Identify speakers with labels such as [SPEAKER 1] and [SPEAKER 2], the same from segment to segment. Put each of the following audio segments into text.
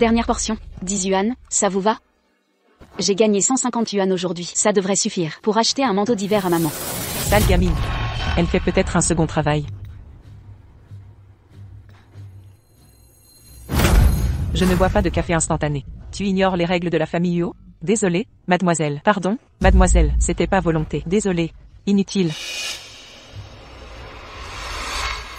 [SPEAKER 1] Dernière portion, 10 yuan, ça vous va? J'ai gagné 150 yuan aujourd'hui, ça devrait suffire pour acheter un manteau d'hiver à maman.
[SPEAKER 2] Sale gamine. Elle fait peut-être un second travail. Je ne bois pas de café instantané. Tu ignores les règles de la famille Huo? Désolé, mademoiselle. Pardon, mademoiselle, c'était pas volonté. Désolé. Inutile.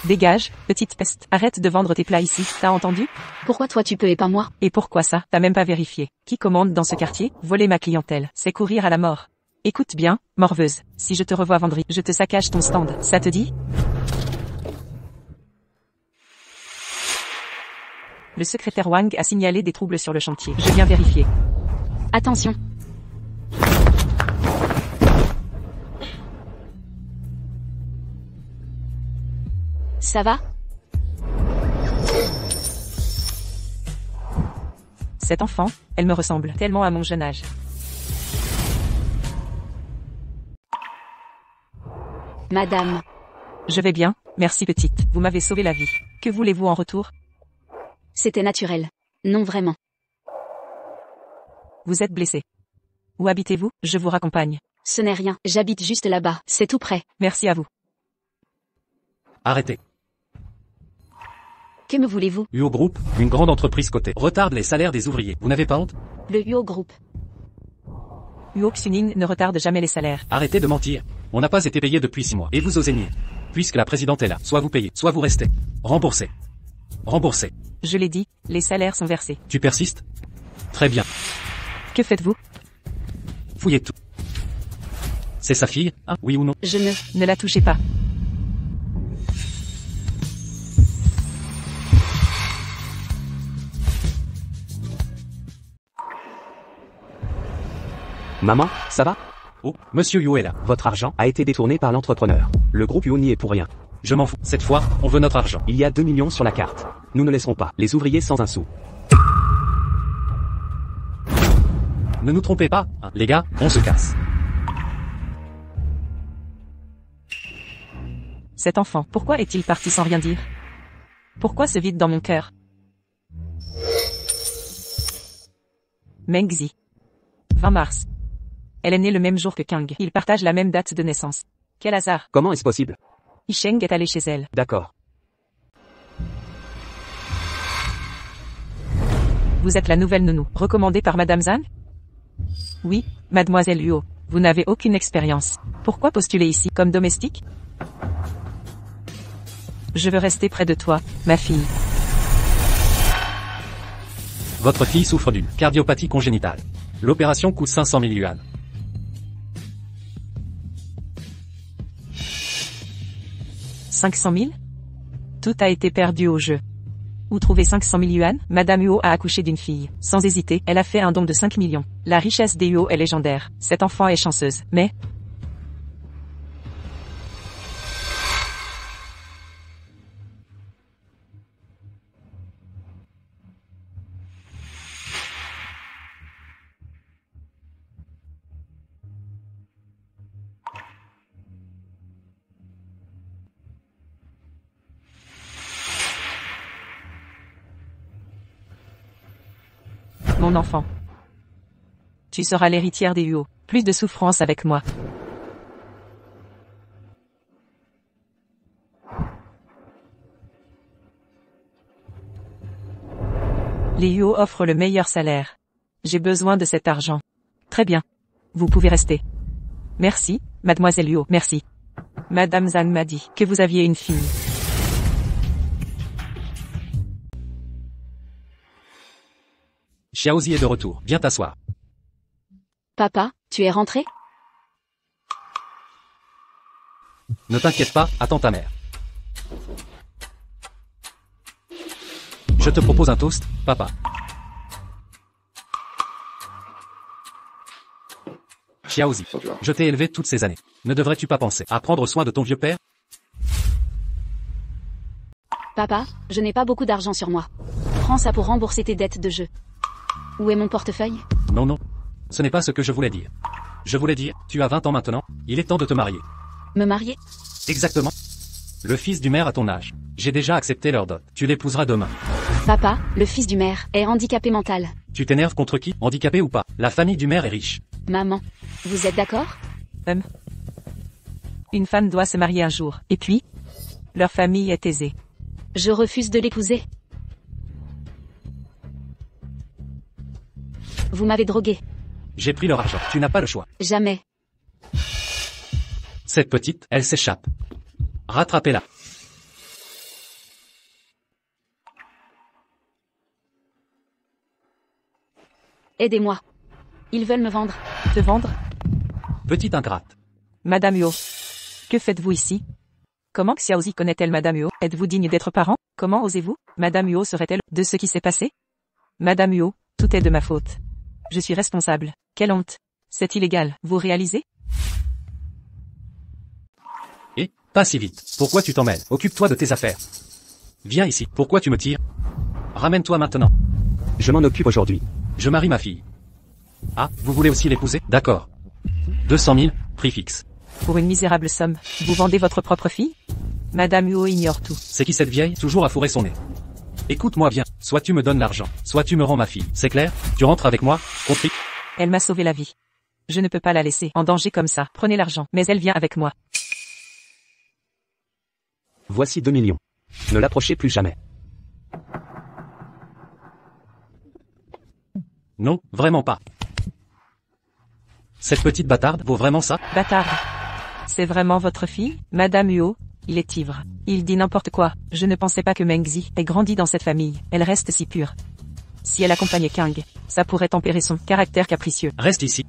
[SPEAKER 2] Dégage, petite peste. Arrête de vendre tes plats ici, t'as entendu?
[SPEAKER 1] Pourquoi toi tu peux et pas moi?
[SPEAKER 2] Et pourquoi ça? T'as même pas vérifié. Qui commande dans ce quartier? Voler ma clientèle, c'est courir à la mort. Écoute bien, morveuse, si je te revois vendredi, je te saccage ton stand, ça te dit? Le secrétaire Wang a signalé des troubles sur le chantier. Je viens vérifier.
[SPEAKER 1] Attention. Ça va?
[SPEAKER 2] Cette enfant, elle me ressemble tellement à mon jeune âge.
[SPEAKER 1] Madame.
[SPEAKER 2] Je vais bien, merci petite. Vous m'avez sauvé la vie. Que voulez-vous en retour?
[SPEAKER 1] C'était naturel. Non vraiment.
[SPEAKER 2] Vous êtes blessé. Où habitez-vous? Je vous raccompagne.
[SPEAKER 1] Ce n'est rien, j'habite juste là-bas, c'est tout près.
[SPEAKER 2] Merci à vous.
[SPEAKER 3] Arrêtez.
[SPEAKER 1] Que me voulez-vous?
[SPEAKER 3] Huo Group, une grande entreprise cotée, retarde les salaires des ouvriers. Vous n'avez pas honte?
[SPEAKER 1] Le Huo Group.
[SPEAKER 2] Huo Xuning ne retarde jamais les salaires.
[SPEAKER 3] Arrêtez de mentir. On n'a pas été payé depuis 6 mois. Et vous osez nier. Puisque la présidente est là, soit vous payez, soit vous restez. Remboursez. Remboursez.
[SPEAKER 2] Je l'ai dit, les salaires sont versés.
[SPEAKER 3] Tu persistes? Très bien.
[SPEAKER 2] Que faites-vous?
[SPEAKER 3] Fouillez tout. C'est sa fille, hein, oui ou non?
[SPEAKER 1] Je
[SPEAKER 2] Ne la touchez pas.
[SPEAKER 4] Maman, ça va?
[SPEAKER 3] Oh, Monsieur Huo est là.
[SPEAKER 4] Votre argent a été détourné par l'entrepreneur. Le groupe Huo n'y est pour rien.
[SPEAKER 3] Je m'en fous. Cette fois, on veut notre argent.
[SPEAKER 4] Il y a 2 millions sur la carte. Nous ne laisserons pas les ouvriers sans un sou.
[SPEAKER 3] Ne nous trompez pas, hein, les gars, on se casse.
[SPEAKER 2] Cet enfant, pourquoi est-il parti sans rien dire? Pourquoi ce vide dans mon cœur? Mengzi. 20 mars. Elle est née le même jour que Kang. Ils partagent la même date de naissance. Quel hasard.
[SPEAKER 4] Comment est-ce possible?
[SPEAKER 2] Yisheng est allé chez elle.
[SPEAKER 4] D'accord.
[SPEAKER 2] Vous êtes la nouvelle nounou, recommandée par Madame Zhang? Oui, Mademoiselle Huo. Vous n'avez aucune expérience. Pourquoi postuler ici comme domestique? Je veux rester près de toi, ma fille.
[SPEAKER 3] Votre fille souffre d'une cardiopathie congénitale. L'opération coûte 500 000 yuan.
[SPEAKER 2] 500 000? Tout a été perdu au jeu. Où trouver 500 000 yuan? Madame Huo a accouché d'une fille. Sans hésiter, elle a fait un don de 5 millions. La richesse des Huo est légendaire. Cette enfant est chanceuse. Mais... Mon enfant. Tu seras l'héritière des Huo. Plus de souffrance avec moi. Les Huo offrent le meilleur salaire. J'ai besoin de cet argent. Très bien. Vous pouvez rester. Merci, Mademoiselle Huo, merci. Madame Zhang m'a dit que vous aviez une fille.
[SPEAKER 3] Xiaozi est de retour. Viens t'asseoir.
[SPEAKER 1] Papa, tu es rentré?
[SPEAKER 3] Ne t'inquiète pas, attends ta mère. Je te propose un toast, papa. Xiaozi, je t'ai élevé toutes ces années. Ne devrais-tu pas penser à prendre soin de ton vieux père?
[SPEAKER 1] Papa, je n'ai pas beaucoup d'argent sur moi. Prends ça pour rembourser tes dettes de jeu. Où est mon portefeuille?
[SPEAKER 3] Non, non. Ce n'est pas ce que je voulais dire. Je voulais dire, tu as 20 ans maintenant, il est temps de te marier.
[SPEAKER 1] Me marier?
[SPEAKER 3] Exactement. Le fils du maire à ton âge. J'ai déjà accepté leur dot. Tu l'épouseras demain.
[SPEAKER 1] Papa, le fils du maire, est handicapé mental.
[SPEAKER 3] Tu t'énerves contre qui, handicapé ou pas? La famille du maire est riche.
[SPEAKER 1] Maman, vous êtes d'accord?
[SPEAKER 2] Une femme doit se marier un jour. Et puis? Leur famille est aisée.
[SPEAKER 1] Je refuse de l'épouser. Vous m'avez drogué.
[SPEAKER 3] J'ai pris leur argent. Tu n'as pas le choix.
[SPEAKER 1] Jamais.
[SPEAKER 3] Cette petite, elle s'échappe. Rattrapez-la.
[SPEAKER 1] Aidez-moi. Ils veulent me vendre.
[SPEAKER 2] Te vendre?
[SPEAKER 3] Petite ingrate.
[SPEAKER 2] Madame Huo. Que faites-vous ici? Comment Xiaozi connaît-elle Madame Huo? Êtes-vous digne d'être parent? Comment osez-vous? Madame Huo serait-elle de ce qui s'est passé? Madame Huo, tout est de ma faute. Je suis responsable. Quelle honte. C'est illégal, vous réalisez?
[SPEAKER 3] Et, pas si vite. Pourquoi tu t'en mêles? Occupe-toi de tes affaires. Viens ici. Pourquoi tu me tires? Ramène-toi maintenant.
[SPEAKER 4] Je m'en occupe aujourd'hui.
[SPEAKER 3] Je marie ma fille. Ah, vous voulez aussi l'épouser? D'accord. 200 000, prix fixe.
[SPEAKER 2] Pour une misérable somme, vous vendez votre propre fille? Madame Huo ignore tout.
[SPEAKER 3] C'est qui cette vieille, toujours à fourrer son nez? Écoute-moi bien, soit tu me donnes l'argent, soit tu me rends ma fille. C'est clair? Tu rentres avec moi, compris?
[SPEAKER 2] Elle m'a sauvé la vie. Je ne peux pas la laisser en danger comme ça. Prenez l'argent, mais elle vient avec moi.
[SPEAKER 4] Voici 2 millions. Ne l'approchez plus jamais.
[SPEAKER 3] Non, vraiment pas. Cette petite bâtarde vaut vraiment ça?
[SPEAKER 2] Bâtarde. C'est vraiment votre fille? Madame Huo, il est ivre. Il dit n'importe quoi. Je ne pensais pas que Mengzi ait grandi dans cette famille. Elle reste si pure. Si elle accompagnait Kang, ça pourrait tempérer son caractère capricieux.
[SPEAKER 3] Reste ici.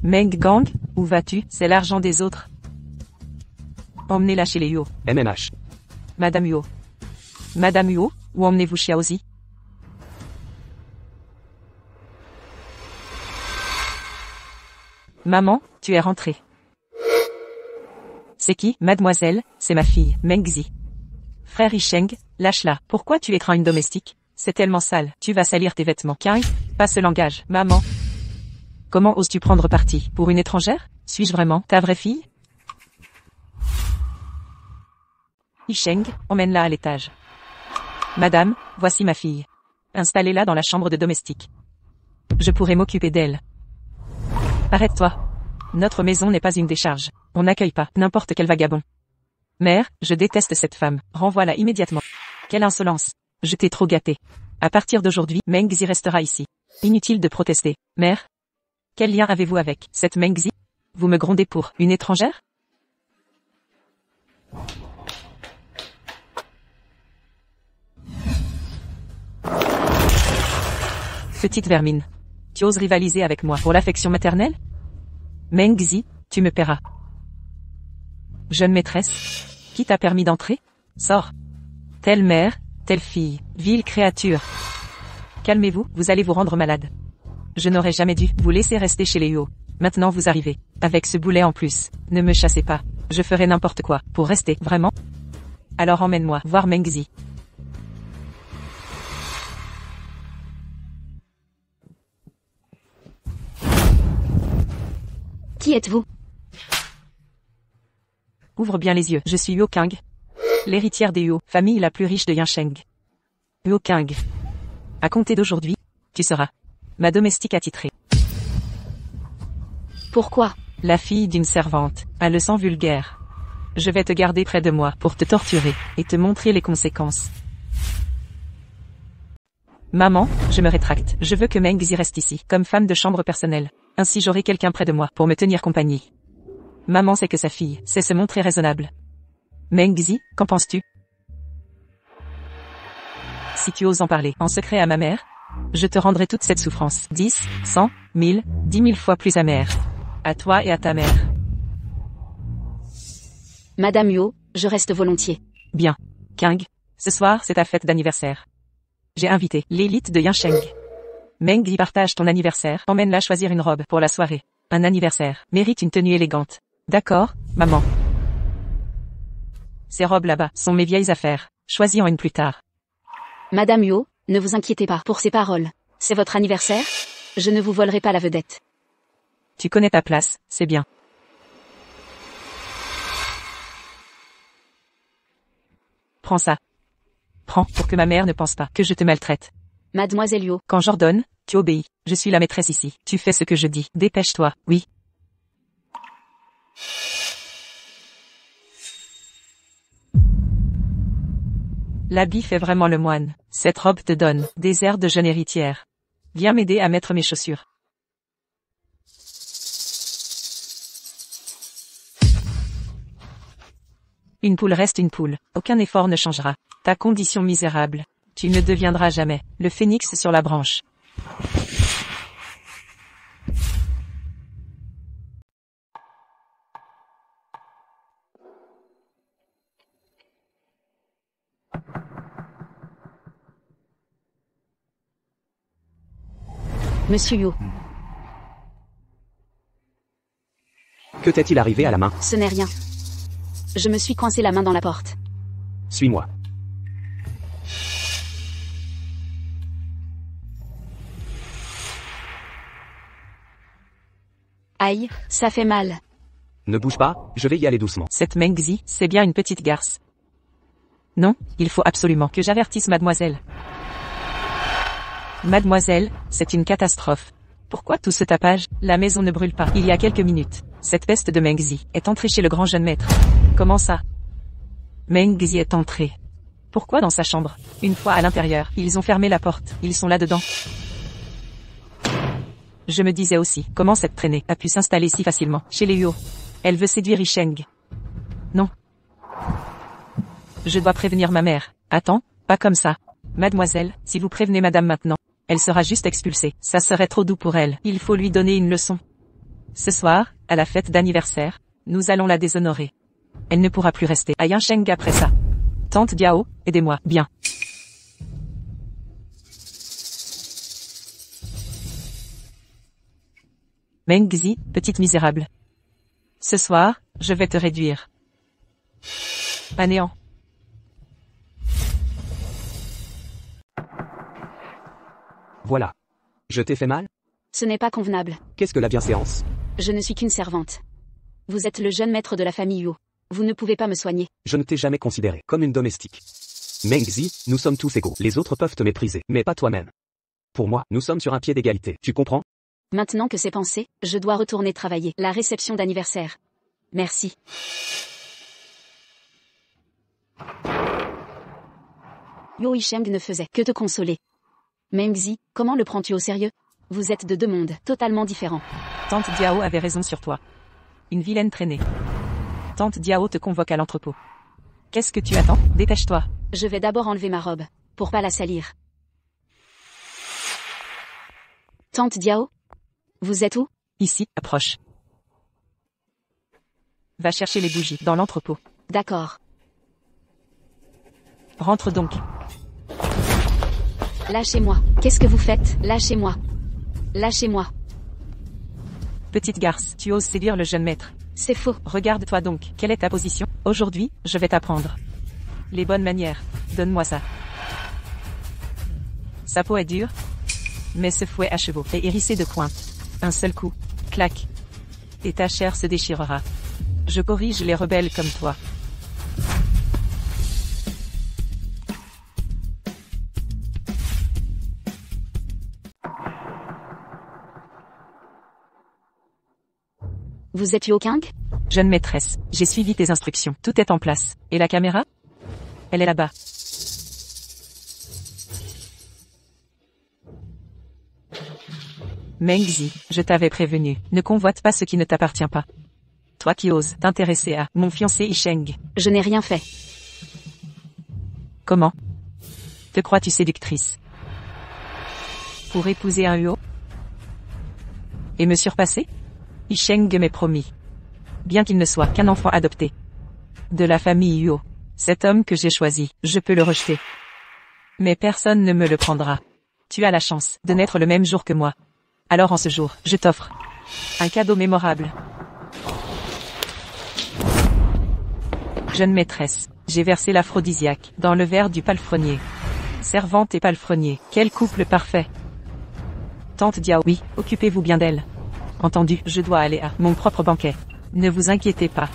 [SPEAKER 2] Meng Gang, où vas-tu? C'est l'argent des autres. Emmenez-la chez les Huo.
[SPEAKER 4] MMH.
[SPEAKER 2] Madame Huo. Madame Huo, où emmenez-vous Xiaozi? Maman, tu es rentrée. C'est qui? Mademoiselle, c'est ma fille, Mengzi. Frère Yisheng, lâche-la. Pourquoi tu étreins une domestique? C'est tellement sale. Tu vas salir tes vêtements. Kang, pas ce langage. Maman. Comment oses-tu prendre parti pour une étrangère? Suis-je vraiment ta vraie fille? Yisheng, emmène-la à l'étage. Madame, voici ma fille. Installez-la dans la chambre de domestique. Je pourrai m'occuper d'elle. Arrête-toi. Notre maison n'est pas une décharge. On n'accueille pas n'importe quel vagabond. Mère, je déteste cette femme. Renvoie-la immédiatement. Quelle insolence. Je t'ai trop gâté. À partir d'aujourd'hui, Mengzi restera ici. Inutile de protester. Mère? Quel lien avez-vous avec cette Mengzi? Vous me grondez pour une étrangère? Petite vermine. Tu oses rivaliser avec moi pour l'affection maternelle? Mengzi, tu me paieras. Jeune maîtresse, qui t'a permis d'entrer? Sors. Telle mère, telle fille, vile créature. Calmez-vous, vous allez vous rendre malade. Je n'aurais jamais dû vous laisser rester chez les Huo. Maintenant vous arrivez, avec ce boulet en plus. Ne me chassez pas, je ferai n'importe quoi pour rester, vraiment. Alors emmène-moi voir Mengzi.
[SPEAKER 1] Qui êtes-vous?
[SPEAKER 2] Ouvre bien les yeux, je suis Huo Kang. L'héritière des Huo, famille la plus riche de Yansheng. Huo Kang. À compter d'aujourd'hui, tu seras ma domestique attitrée.
[SPEAKER 1] Pourquoi?
[SPEAKER 2] La fille d'une servante, à le sang vulgaire. Je vais te garder près de moi pour te torturer et te montrer les conséquences. Maman, je me rétracte. Je veux que Mengzi reste ici, comme femme de chambre personnelle. Ainsi j'aurai quelqu'un près de moi pour me tenir compagnie. Maman sait que sa fille sait se montrer raisonnable. Mengzi, qu'en penses-tu? Si tu oses en parler en secret à ma mère, je te rendrai toute cette souffrance 10, 100, 1000, 10 000 fois plus amère. À toi et à ta mère.
[SPEAKER 1] Madame Huo, je reste volontiers.
[SPEAKER 2] Bien. Kang, ce soir c'est ta fête d'anniversaire. J'ai invité l'élite de Yansheng. Mengzi partage ton anniversaire, emmène-la choisir une robe pour la soirée. Un anniversaire mérite une tenue élégante. D'accord, maman. Ces robes là-bas sont mes vieilles affaires. Choisis-en une plus tard.
[SPEAKER 1] Madame Huo, ne vous inquiétez pas pour ces paroles. C'est votre anniversaire? Je ne vous volerai pas la vedette.
[SPEAKER 2] Tu connais ta place, c'est bien. Prends ça. Prends, pour que ma mère ne pense pas que je te maltraite.
[SPEAKER 1] Mademoiselle Yo,
[SPEAKER 2] Quand j'ordonne, tu obéis. Je suis la maîtresse ici. Tu fais ce que je dis. Dépêche-toi, oui. L'habit fait vraiment le moine. Cette robe te donne des airs de jeune héritière. Viens m'aider à mettre mes chaussures. Une poule reste une poule. Aucun effort ne changera ta condition misérable. Tu ne deviendras jamais le phénix sur la branche.
[SPEAKER 1] Monsieur Yo,
[SPEAKER 4] Que t'est-il arrivé à la main?
[SPEAKER 1] ce n'est rien. Je me suis coincé la main dans la porte.
[SPEAKER 4] Suis-moi.
[SPEAKER 1] Aïe, ça fait mal.
[SPEAKER 4] Ne bouge pas, je vais y aller doucement.
[SPEAKER 2] Cette Mengzi, c'est bien une petite garce. Non, il faut absolument que j'avertisse mademoiselle. Mademoiselle, c'est une catastrophe. Pourquoi tout ce tapage? La maison ne brûle pas. Il y a quelques minutes, cette peste de Mengzi est entrée chez le grand jeune maître. Comment ça? Mengzi est entré. Pourquoi dans sa chambre? Une fois à l'intérieur, ils ont fermé la porte. Ils sont là-dedans. Je me disais aussi, comment cette traînée a pu s'installer si facilement chez les Huo? Elle veut séduire Yisheng. Non. Je dois prévenir ma mère. Attends, pas comme ça. Mademoiselle, si vous prévenez madame maintenant, elle sera juste expulsée. Ça serait trop doux pour elle. Il faut lui donner une leçon. Ce soir, à la fête d'anniversaire, nous allons la déshonorer. Elle ne pourra plus rester à Yisheng après ça. Tante Diao, aidez-moi, bien. Mengzi, petite misérable. Ce soir, je vais te réduire à néant.
[SPEAKER 4] Voilà. Je t'ai fait mal?
[SPEAKER 1] Ce n'est pas convenable.
[SPEAKER 4] Qu'est-ce que la bienséance?
[SPEAKER 1] Je ne suis qu'une servante. Vous êtes le jeune maître de la famille Yo. Vous ne pouvez pas me soigner.
[SPEAKER 4] Je ne t'ai jamais considéré comme une domestique. Mengzi, nous sommes tous égaux. Les autres peuvent te mépriser, mais pas toi-même. Pour moi, nous sommes sur un pied d'égalité. Tu comprends?
[SPEAKER 1] Maintenant que c'est pensé, je dois retourner travailler. La réception d'anniversaire. Merci. Yo Yisheng ne faisait que te consoler. Mengzi, comment le prends-tu au sérieux? Vous êtes de deux mondes totalement différents.
[SPEAKER 2] Tante Diao avait raison sur toi. Une vilaine traînée. Tante Diao te convoque à l'entrepôt. Qu'est-ce que tu attends? Dépêche-toi.
[SPEAKER 1] Je vais d'abord enlever ma robe, pour pas la salir. Tante Diao? Vous êtes où?
[SPEAKER 2] Ici, approche. Va chercher les bougies dans l'entrepôt.
[SPEAKER 1] D'accord.
[SPEAKER 2] Rentre donc.
[SPEAKER 1] Lâchez-moi. Qu'est-ce que vous faites? Lâchez-moi. Lâchez-moi.
[SPEAKER 2] Petite garce, tu oses séduire le jeune maître.
[SPEAKER 1] C'est faux.
[SPEAKER 2] Regarde-toi donc. Quelle est ta position? Aujourd'hui, je vais t'apprendre les bonnes manières. Donne-moi ça. Sa peau est dure, mais ce fouet à chevaux est hérissé de pointes. Un seul coup, clac, et ta chair se déchirera. Je corrige les rebelles comme toi.
[SPEAKER 1] Vous êtes Yo King?
[SPEAKER 2] Jeune maîtresse, j'ai suivi tes instructions. Tout est en place. Et la caméra? Elle est là-bas. Mengzi, je t'avais prévenu. Ne convoite pas ce qui ne t'appartient pas. Toi qui oses t'intéresser à mon fiancé Yisheng.
[SPEAKER 1] Je n'ai rien fait.
[SPEAKER 2] Comment? Te crois-tu séductrice? Pour épouser un Huo? Et me surpasser? Yisheng m'est promis. Bien qu'il ne soit qu'un enfant adopté de la famille Huo, cet homme que j'ai choisi, je peux le rejeter. Mais personne ne me le prendra. Tu as la chance de naître le même jour que moi. Alors en ce jour, je t'offre un cadeau mémorable. Jeune maîtresse, j'ai versé l'aphrodisiaque dans le verre du palefrenier. Servante et palefrenier, quel couple parfait. Tante Diao, oui, occupez-vous bien d'elle. Entendu, je dois aller à mon propre banquet. Ne vous inquiétez pas.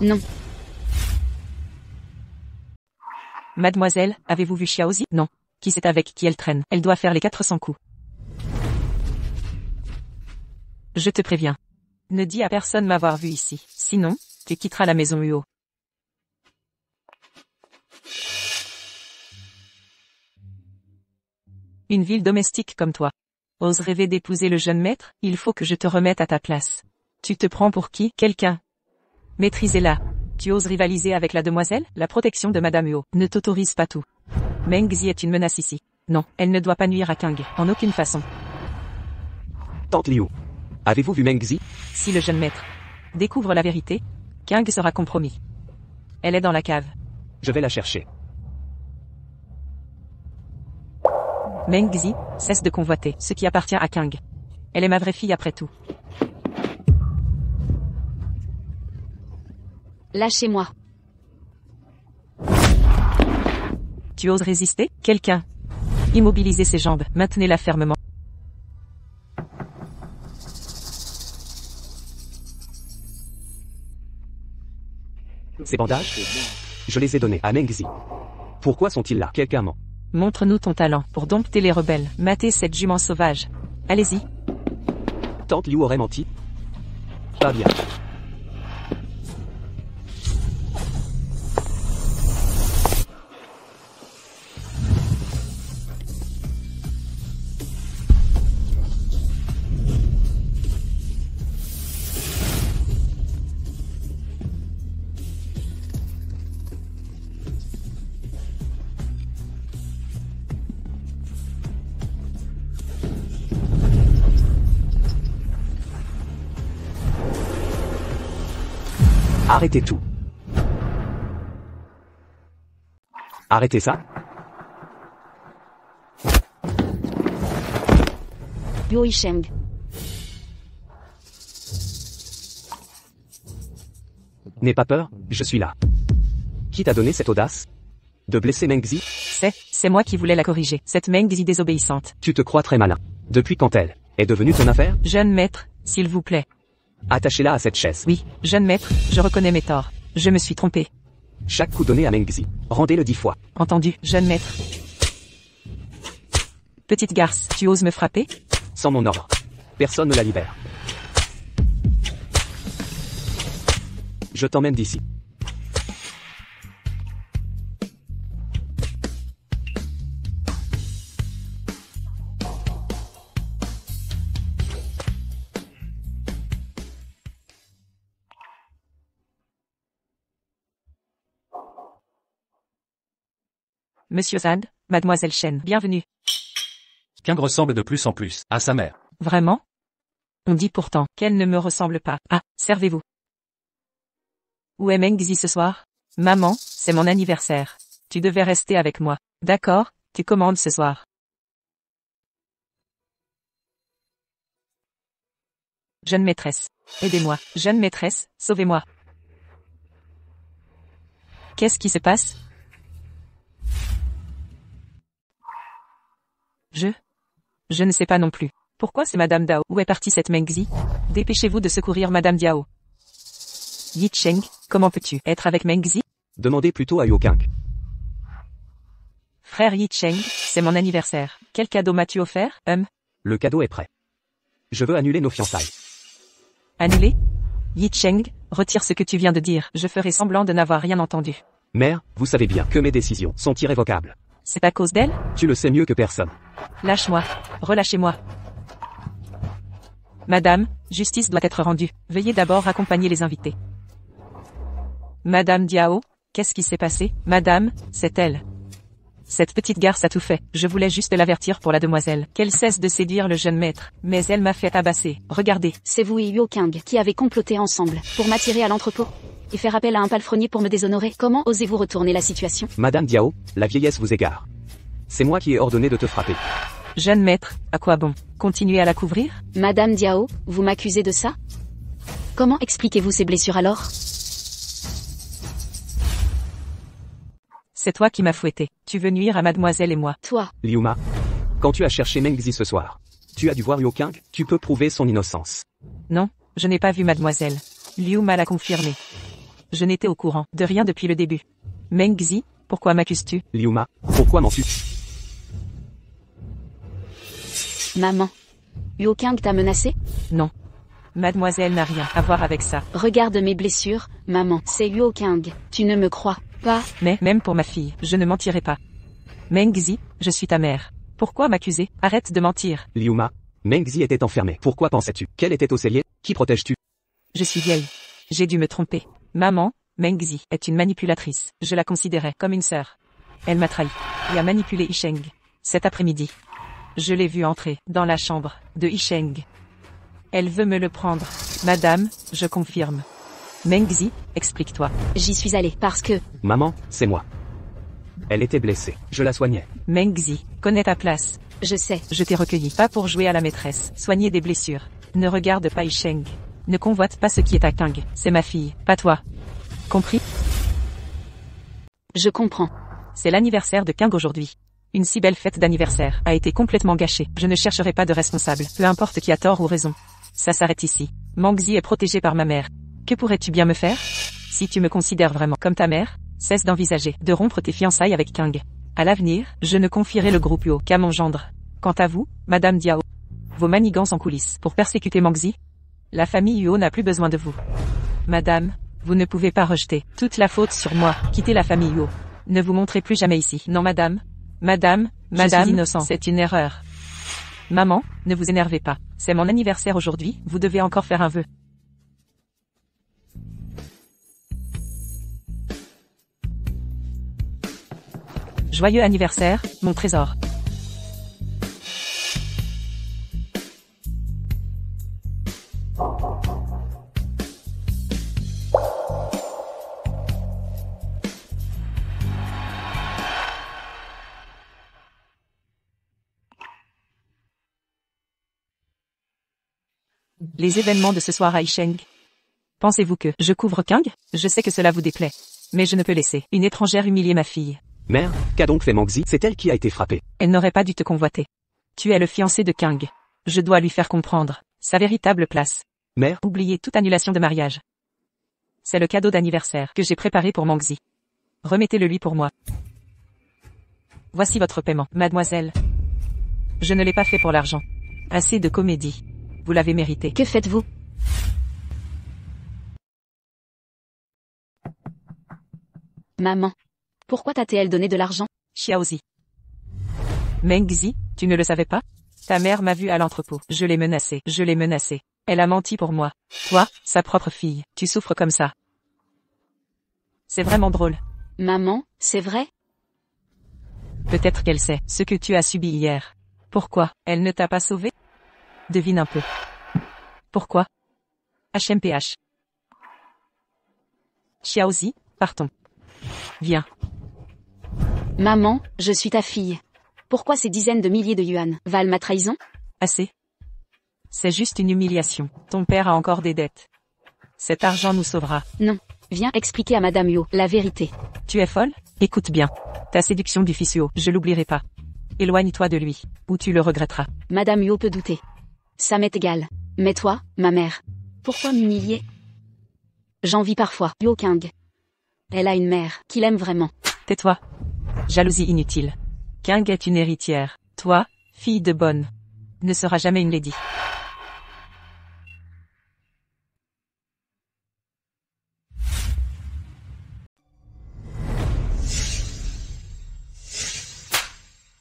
[SPEAKER 1] Non.
[SPEAKER 2] Mademoiselle, avez-vous vu Xiaozi? Non. Qui c'est avec qui elle traîne? Elle doit faire les 400 coups. Je te préviens. Ne dis à personne m'avoir vu ici. Sinon, tu quitteras la maison Huo. Une ville domestique comme toi. Ose rêver d'épouser le jeune maître? Il faut que je te remette à ta place. Tu te prends pour qui? Quelqu'un. Maîtrisez-la. Tu oses rivaliser avec la demoiselle? La protection de Madame Huo ne t'autorise pas tout. Meng Zi est une menace ici. Non, elle ne doit pas nuire à Kang, en aucune façon.
[SPEAKER 4] Tante Liu. Avez-vous vu Meng Zi?
[SPEAKER 2] Si le jeune maître découvre la vérité, Kang sera compromis. Elle est dans la cave.
[SPEAKER 4] Je vais la chercher.
[SPEAKER 2] Meng Zi, cesse de convoiter ce qui appartient à Kang. Elle est ma vraie fille après tout.
[SPEAKER 1] Lâchez-moi.
[SPEAKER 2] Tu oses résister? Quelqu'un. Immobilisez ses jambes, maintenez-la fermement.
[SPEAKER 4] Ces bandages? Je les ai donnés à Meng Zi. Pourquoi sont-ils là? Quelqu'un ment.
[SPEAKER 2] Montre-nous ton talent pour dompter les rebelles. Matez cette jument sauvage. Allez-y.
[SPEAKER 4] Tante Liu aurait menti? Pas bien. Arrêtez tout. Arrêtez ça.
[SPEAKER 1] Huo Yisheng.
[SPEAKER 4] N'aie pas peur, je suis là. Qui t'a donné cette audace? De blesser Meng Zi?
[SPEAKER 2] C'est moi qui voulais la corriger. Cette Meng Zi désobéissante.
[SPEAKER 4] Tu te crois très malin. Depuis quand elle est devenue ton affaire?
[SPEAKER 2] Jeune maître, s'il vous plaît.
[SPEAKER 4] Attachez-la à cette chaise.
[SPEAKER 2] Oui, jeune maître, je reconnais mes torts. Je me suis trompé.
[SPEAKER 4] Chaque coup donné à Meng Zi, rendez-le 10 fois.
[SPEAKER 2] Entendu, jeune maître. Petite garce, tu oses me frapper?
[SPEAKER 4] Sans mon ordre, personne ne la libère. Je t'emmène d'ici.
[SPEAKER 2] Monsieur Zand, mademoiselle Shen, bienvenue.
[SPEAKER 3] Kang ressemble de plus en plus à sa mère.
[SPEAKER 2] Vraiment? On dit pourtant qu'elle ne me ressemble pas. Ah, servez-vous. Où est Meng Zi ce soir? Maman, c'est mon anniversaire. Tu devais rester avec moi. D'accord, tu commandes ce soir. Jeune maîtresse, aidez-moi. Jeune maîtresse, sauvez-moi. Qu'est-ce qui se passe? Je ne sais pas non plus. Pourquoi c'est Madame Dao? Où est partie cette Meng Zi? Dépêchez-vous de secourir Madame Diao. Yi Cheng, comment peux-tu être avec Meng Zi?
[SPEAKER 4] Demandez plutôt à Yo Kang.
[SPEAKER 2] Frère Yi Cheng, c'est mon anniversaire. Quel cadeau m'as-tu offert?
[SPEAKER 4] Le cadeau est prêt. Je veux annuler nos fiançailles.
[SPEAKER 2] Annuler? Yi Cheng, retire ce que tu viens de dire. Je ferai semblant de n'avoir rien entendu.
[SPEAKER 4] Mère, vous savez bien que mes décisions sont irrévocables.
[SPEAKER 2] C'est à cause d'elle?
[SPEAKER 4] Tu le sais mieux que personne.
[SPEAKER 2] Lâche-moi. Relâchez-moi. Madame, justice doit être rendue. Veuillez d'abord accompagner les invités. Madame Diao, qu'est-ce qui s'est passé? Madame, c'est elle. Cette petite garce a tout fait. Je voulais juste l'avertir pour la demoiselle. Qu'elle cesse de séduire le jeune maître. Mais elle m'a fait tabasser. Regardez.
[SPEAKER 1] C'est vous et Huo Kang qui avez comploté ensemble pour m'attirer à l'entrepôt et faire appel à un palefrenier pour me déshonorer. Comment osez-vous retourner la situation?
[SPEAKER 4] Madame Diao, la vieillesse vous égare. C'est moi qui ai ordonné de te frapper.
[SPEAKER 2] Jeune maître, à quoi bon? Continuez à la couvrir?
[SPEAKER 1] Madame Diao, vous m'accusez de ça? Comment expliquez-vous ces blessures alors?
[SPEAKER 2] C'est toi qui m'as fouetté. Tu veux nuire à mademoiselle et moi.
[SPEAKER 1] Toi.
[SPEAKER 4] Liu Ma, quand tu as cherché Meng Zi ce soir, tu as dû voir Yo Kang, tu peux prouver son innocence.
[SPEAKER 2] Non, je n'ai pas vu mademoiselle. Liu Ma l'a confirmé. Je n'étais au courant de rien depuis le début. Mengzi, pourquoi m'accuses-tu?
[SPEAKER 4] Liuma, pourquoi mens-tu?
[SPEAKER 1] Maman. Yo King t'a menacé?
[SPEAKER 2] Non. Mademoiselle n'a rien à voir avec ça.
[SPEAKER 1] Regarde mes blessures, maman. C'est Yo King. Tu ne me crois pas?
[SPEAKER 2] Mais, même pour ma fille, je ne mentirai pas. Mengzi, je suis ta mère. Pourquoi m'accuser? Arrête de mentir.
[SPEAKER 4] Liuma, Mengzi était enfermé. Pourquoi pensais-tu qu'elle était au cellier? Qui protèges-tu?
[SPEAKER 2] Je suis vieille. J'ai dû me tromper. Maman, Mengzi est une manipulatrice. Je la considérais comme une sœur. Elle m'a trahi et a manipulé Isheng. Cet après-midi. Je l'ai vue entrer dans la chambre de Isheng. Elle veut me le prendre. Madame, je confirme. Mengzi, explique-toi.
[SPEAKER 1] J'y suis allée parce que...
[SPEAKER 4] Maman, c'est moi. Elle était blessée. Je la soignais.
[SPEAKER 2] Mengzi, connais ta place.
[SPEAKER 1] Je sais.
[SPEAKER 2] Je t'ai recueilli pas pour jouer à la maîtresse. Soigner des blessures. Ne regarde pas Isheng. Ne convoite pas ce qui est à King. C'est ma fille, pas toi. Compris?
[SPEAKER 1] Je comprends.
[SPEAKER 2] C'est l'anniversaire de King aujourd'hui. Une si belle fête d'anniversaire a été complètement gâchée. Je ne chercherai pas de responsable, peu importe qui a tort ou raison. Ça s'arrête ici. Mengzi est protégée par ma mère. Que pourrais-tu bien me faire? Si tu me considères vraiment comme ta mère, cesse d'envisager de rompre tes fiançailles avec King. À l'avenir, je ne confierai le groupe Yo qu'à mon gendre. Quant à vous, Madame Diao, vos manigances en coulisses pour persécuter Mengzi, la famille Yo n'a plus besoin de vous. Madame, vous ne pouvez pas rejeter toute la faute sur moi. Quittez la famille Yo. Ne vous montrez plus jamais ici. Non madame. Madame, je suis innocent. C'est une erreur. Maman, ne vous énervez pas. C'est mon anniversaire aujourd'hui, vous devez encore faire un vœu. Joyeux anniversaire, mon trésor. Les événements de ce soir à Isheng. Pensez-vous que je couvre King? Je sais que cela vous déplaît. Mais je ne peux laisser une étrangère humilier ma fille.
[SPEAKER 4] Mère, qu'a donc fait Mengzi? C'est elle qui a été frappée.
[SPEAKER 2] Elle n'aurait pas dû te convoiter. Tu es le fiancé de King. Je dois lui faire comprendre sa véritable place.
[SPEAKER 4] Mère,
[SPEAKER 2] Oubliez toute annulation de mariage. C'est le cadeau d'anniversaire que j'ai préparé pour Mengzi. Remettez-le lui pour moi. Voici votre paiement, mademoiselle. Je ne l'ai pas fait pour l'argent. Assez de comédie. Vous l'avez mérité.
[SPEAKER 1] Que faites-vous? Maman. Pourquoi t'a-t-elle donné de l'argent?
[SPEAKER 2] Xiaozi. Mengzi, tu ne le savais pas? Ta mère m'a vu à l'entrepôt. Je l'ai menacée. Je l'ai menacée. Elle a menti pour moi. Toi, sa propre fille, tu souffres comme ça. C'est vraiment drôle.
[SPEAKER 1] Maman, c'est vrai?
[SPEAKER 2] Peut-être qu'elle sait ce que tu as subi hier. Pourquoi elle ne t'a pas sauvé? Devine un peu. Pourquoi? HMPH. Xiaozi, partons. Viens.
[SPEAKER 1] Maman, je suis ta fille. Pourquoi ces dizaines de milliers de yuan valent ma trahison?
[SPEAKER 2] Assez. C'est juste une humiliation. Ton père a encore des dettes. Cet argent nous sauvera.
[SPEAKER 1] Non. Viens expliquer à Madame Yo la vérité.
[SPEAKER 2] Tu es folle? Écoute bien. Ta séduction du fils Yo, je l'oublierai pas. Éloigne-toi de lui, ou tu le regretteras.
[SPEAKER 1] Madame Yo peut douter. Ça m'est égal. Mais toi, ma mère, pourquoi m'humilier? J'envie parfois Yo King. Elle a une mère qui l'aime vraiment.
[SPEAKER 2] Tais-toi. Jalousie inutile. King est une héritière. Toi, fille de bonne, ne seras jamais une lady.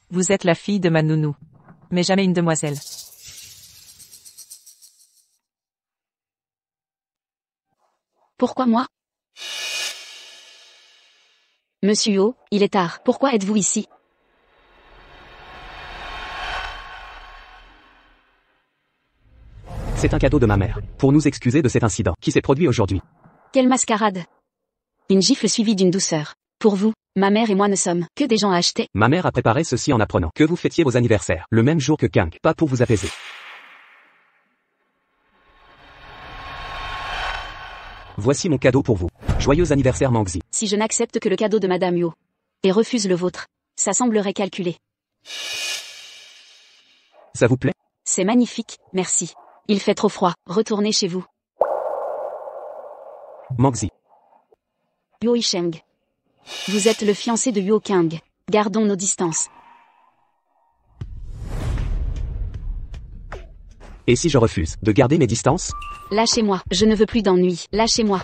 [SPEAKER 2] Vous êtes la fille de ma nounou, mais jamais une demoiselle.
[SPEAKER 1] Pourquoi moi? Monsieur Yo, il est tard. Pourquoi êtes-vous ici?
[SPEAKER 4] C'est un cadeau de ma mère, pour nous excuser de cet incident qui s'est produit aujourd'hui.
[SPEAKER 1] Quelle mascarade! Une gifle suivie d'une douceur. Pour vous, ma mère et moi ne sommes que des gens à acheter.
[SPEAKER 4] Ma mère a préparé ceci en apprenant que vous fêtiez vos anniversaires le même jour que King, pas pour vous apaiser. Voici mon cadeau pour vous. Joyeux anniversaire Mengzi.
[SPEAKER 1] Si je n'accepte que le cadeau de Madame Yo et refuse le vôtre, ça semblerait calculé.
[SPEAKER 4] Ça vous plaît?
[SPEAKER 1] C'est magnifique, merci. Il fait trop froid, retournez chez vous.
[SPEAKER 4] Mengzi.
[SPEAKER 1] Yo Yisheng. Vous êtes le fiancé de Yuo King. Gardons nos distances.
[SPEAKER 4] Et si je refuse de garder mes distances?
[SPEAKER 1] Lâchez-moi, je ne veux plus d'ennui. Lâchez-moi.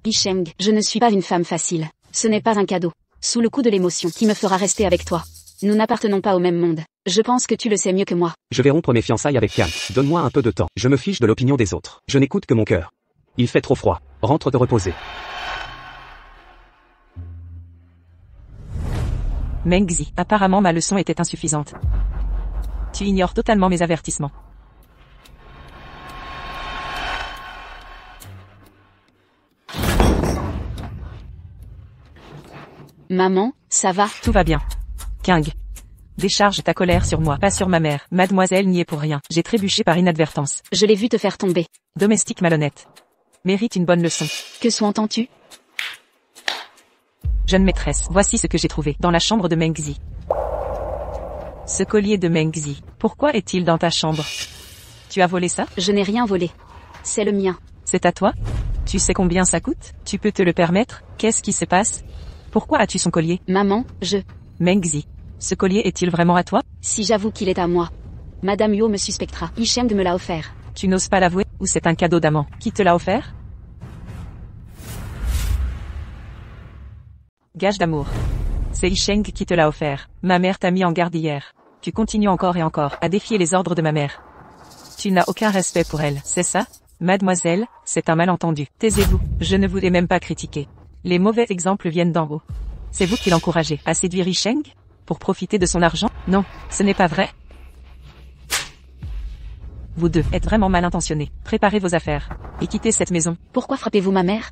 [SPEAKER 1] Yisheng, je ne suis pas une femme facile. Ce n'est pas un cadeau. Sous le coup de l'émotion qui me fera rester avec toi. Nous n'appartenons pas au même monde. Je pense que tu le sais mieux que moi.
[SPEAKER 4] Je vais rompre mes fiançailles avec Kang. Donne-moi un peu de temps. Je me fiche de l'opinion des autres. Je n'écoute que mon cœur. Il fait trop froid. Rentre te reposer.
[SPEAKER 2] Mengzi, apparemment ma leçon était insuffisante. Tu ignores totalement mes avertissements.
[SPEAKER 1] Maman, ça va?
[SPEAKER 2] Tout va bien. King. Décharge ta colère sur moi, pas sur ma mère. Mademoiselle n'y est pour rien. J'ai trébuché par inadvertance.
[SPEAKER 1] Je l'ai vu te faire tomber.
[SPEAKER 2] Domestique malhonnête. Mérite une bonne leçon.
[SPEAKER 1] Que entends-tu?
[SPEAKER 2] Jeune maîtresse, voici ce que j'ai trouvé dans la chambre de Mengzi. Ce collier de Mengzi, pourquoi est-il dans ta chambre? Tu as volé ça?
[SPEAKER 1] Je n'ai rien volé. C'est le mien.
[SPEAKER 2] C'est à toi? Tu sais combien ça coûte? Tu peux te le permettre? Qu'est-ce qui se passe? Pourquoi as-tu son collier?
[SPEAKER 1] Maman,
[SPEAKER 2] Mengzi, ce collier est-il vraiment à toi?
[SPEAKER 1] Si j'avoue qu'il est à moi, Madame Yuo me suspectera. Yisheng me l'a offert.
[SPEAKER 2] Tu n'oses pas l'avouer, ou c'est un cadeau d'amant? Qui te l'a offert? Gage d'amour. C'est Yisheng qui te l'a offert. Ma mère t'a mis en garde hier. Tu continues encore et encore à défier les ordres de ma mère. Tu n'as aucun respect pour elle, c'est ça? Mademoiselle, c'est un malentendu. Taisez-vous, je ne vous ai même pas critiqué. Les mauvais exemples viennent d'en haut. C'est vous qui l'encouragez à séduire Yisheng? Pour profiter de son argent? Non, ce n'est pas vrai. Vous deux êtes vraiment mal intentionnés. Préparez vos affaires. Et quittez cette maison.
[SPEAKER 1] Pourquoi frappez-vous ma mère?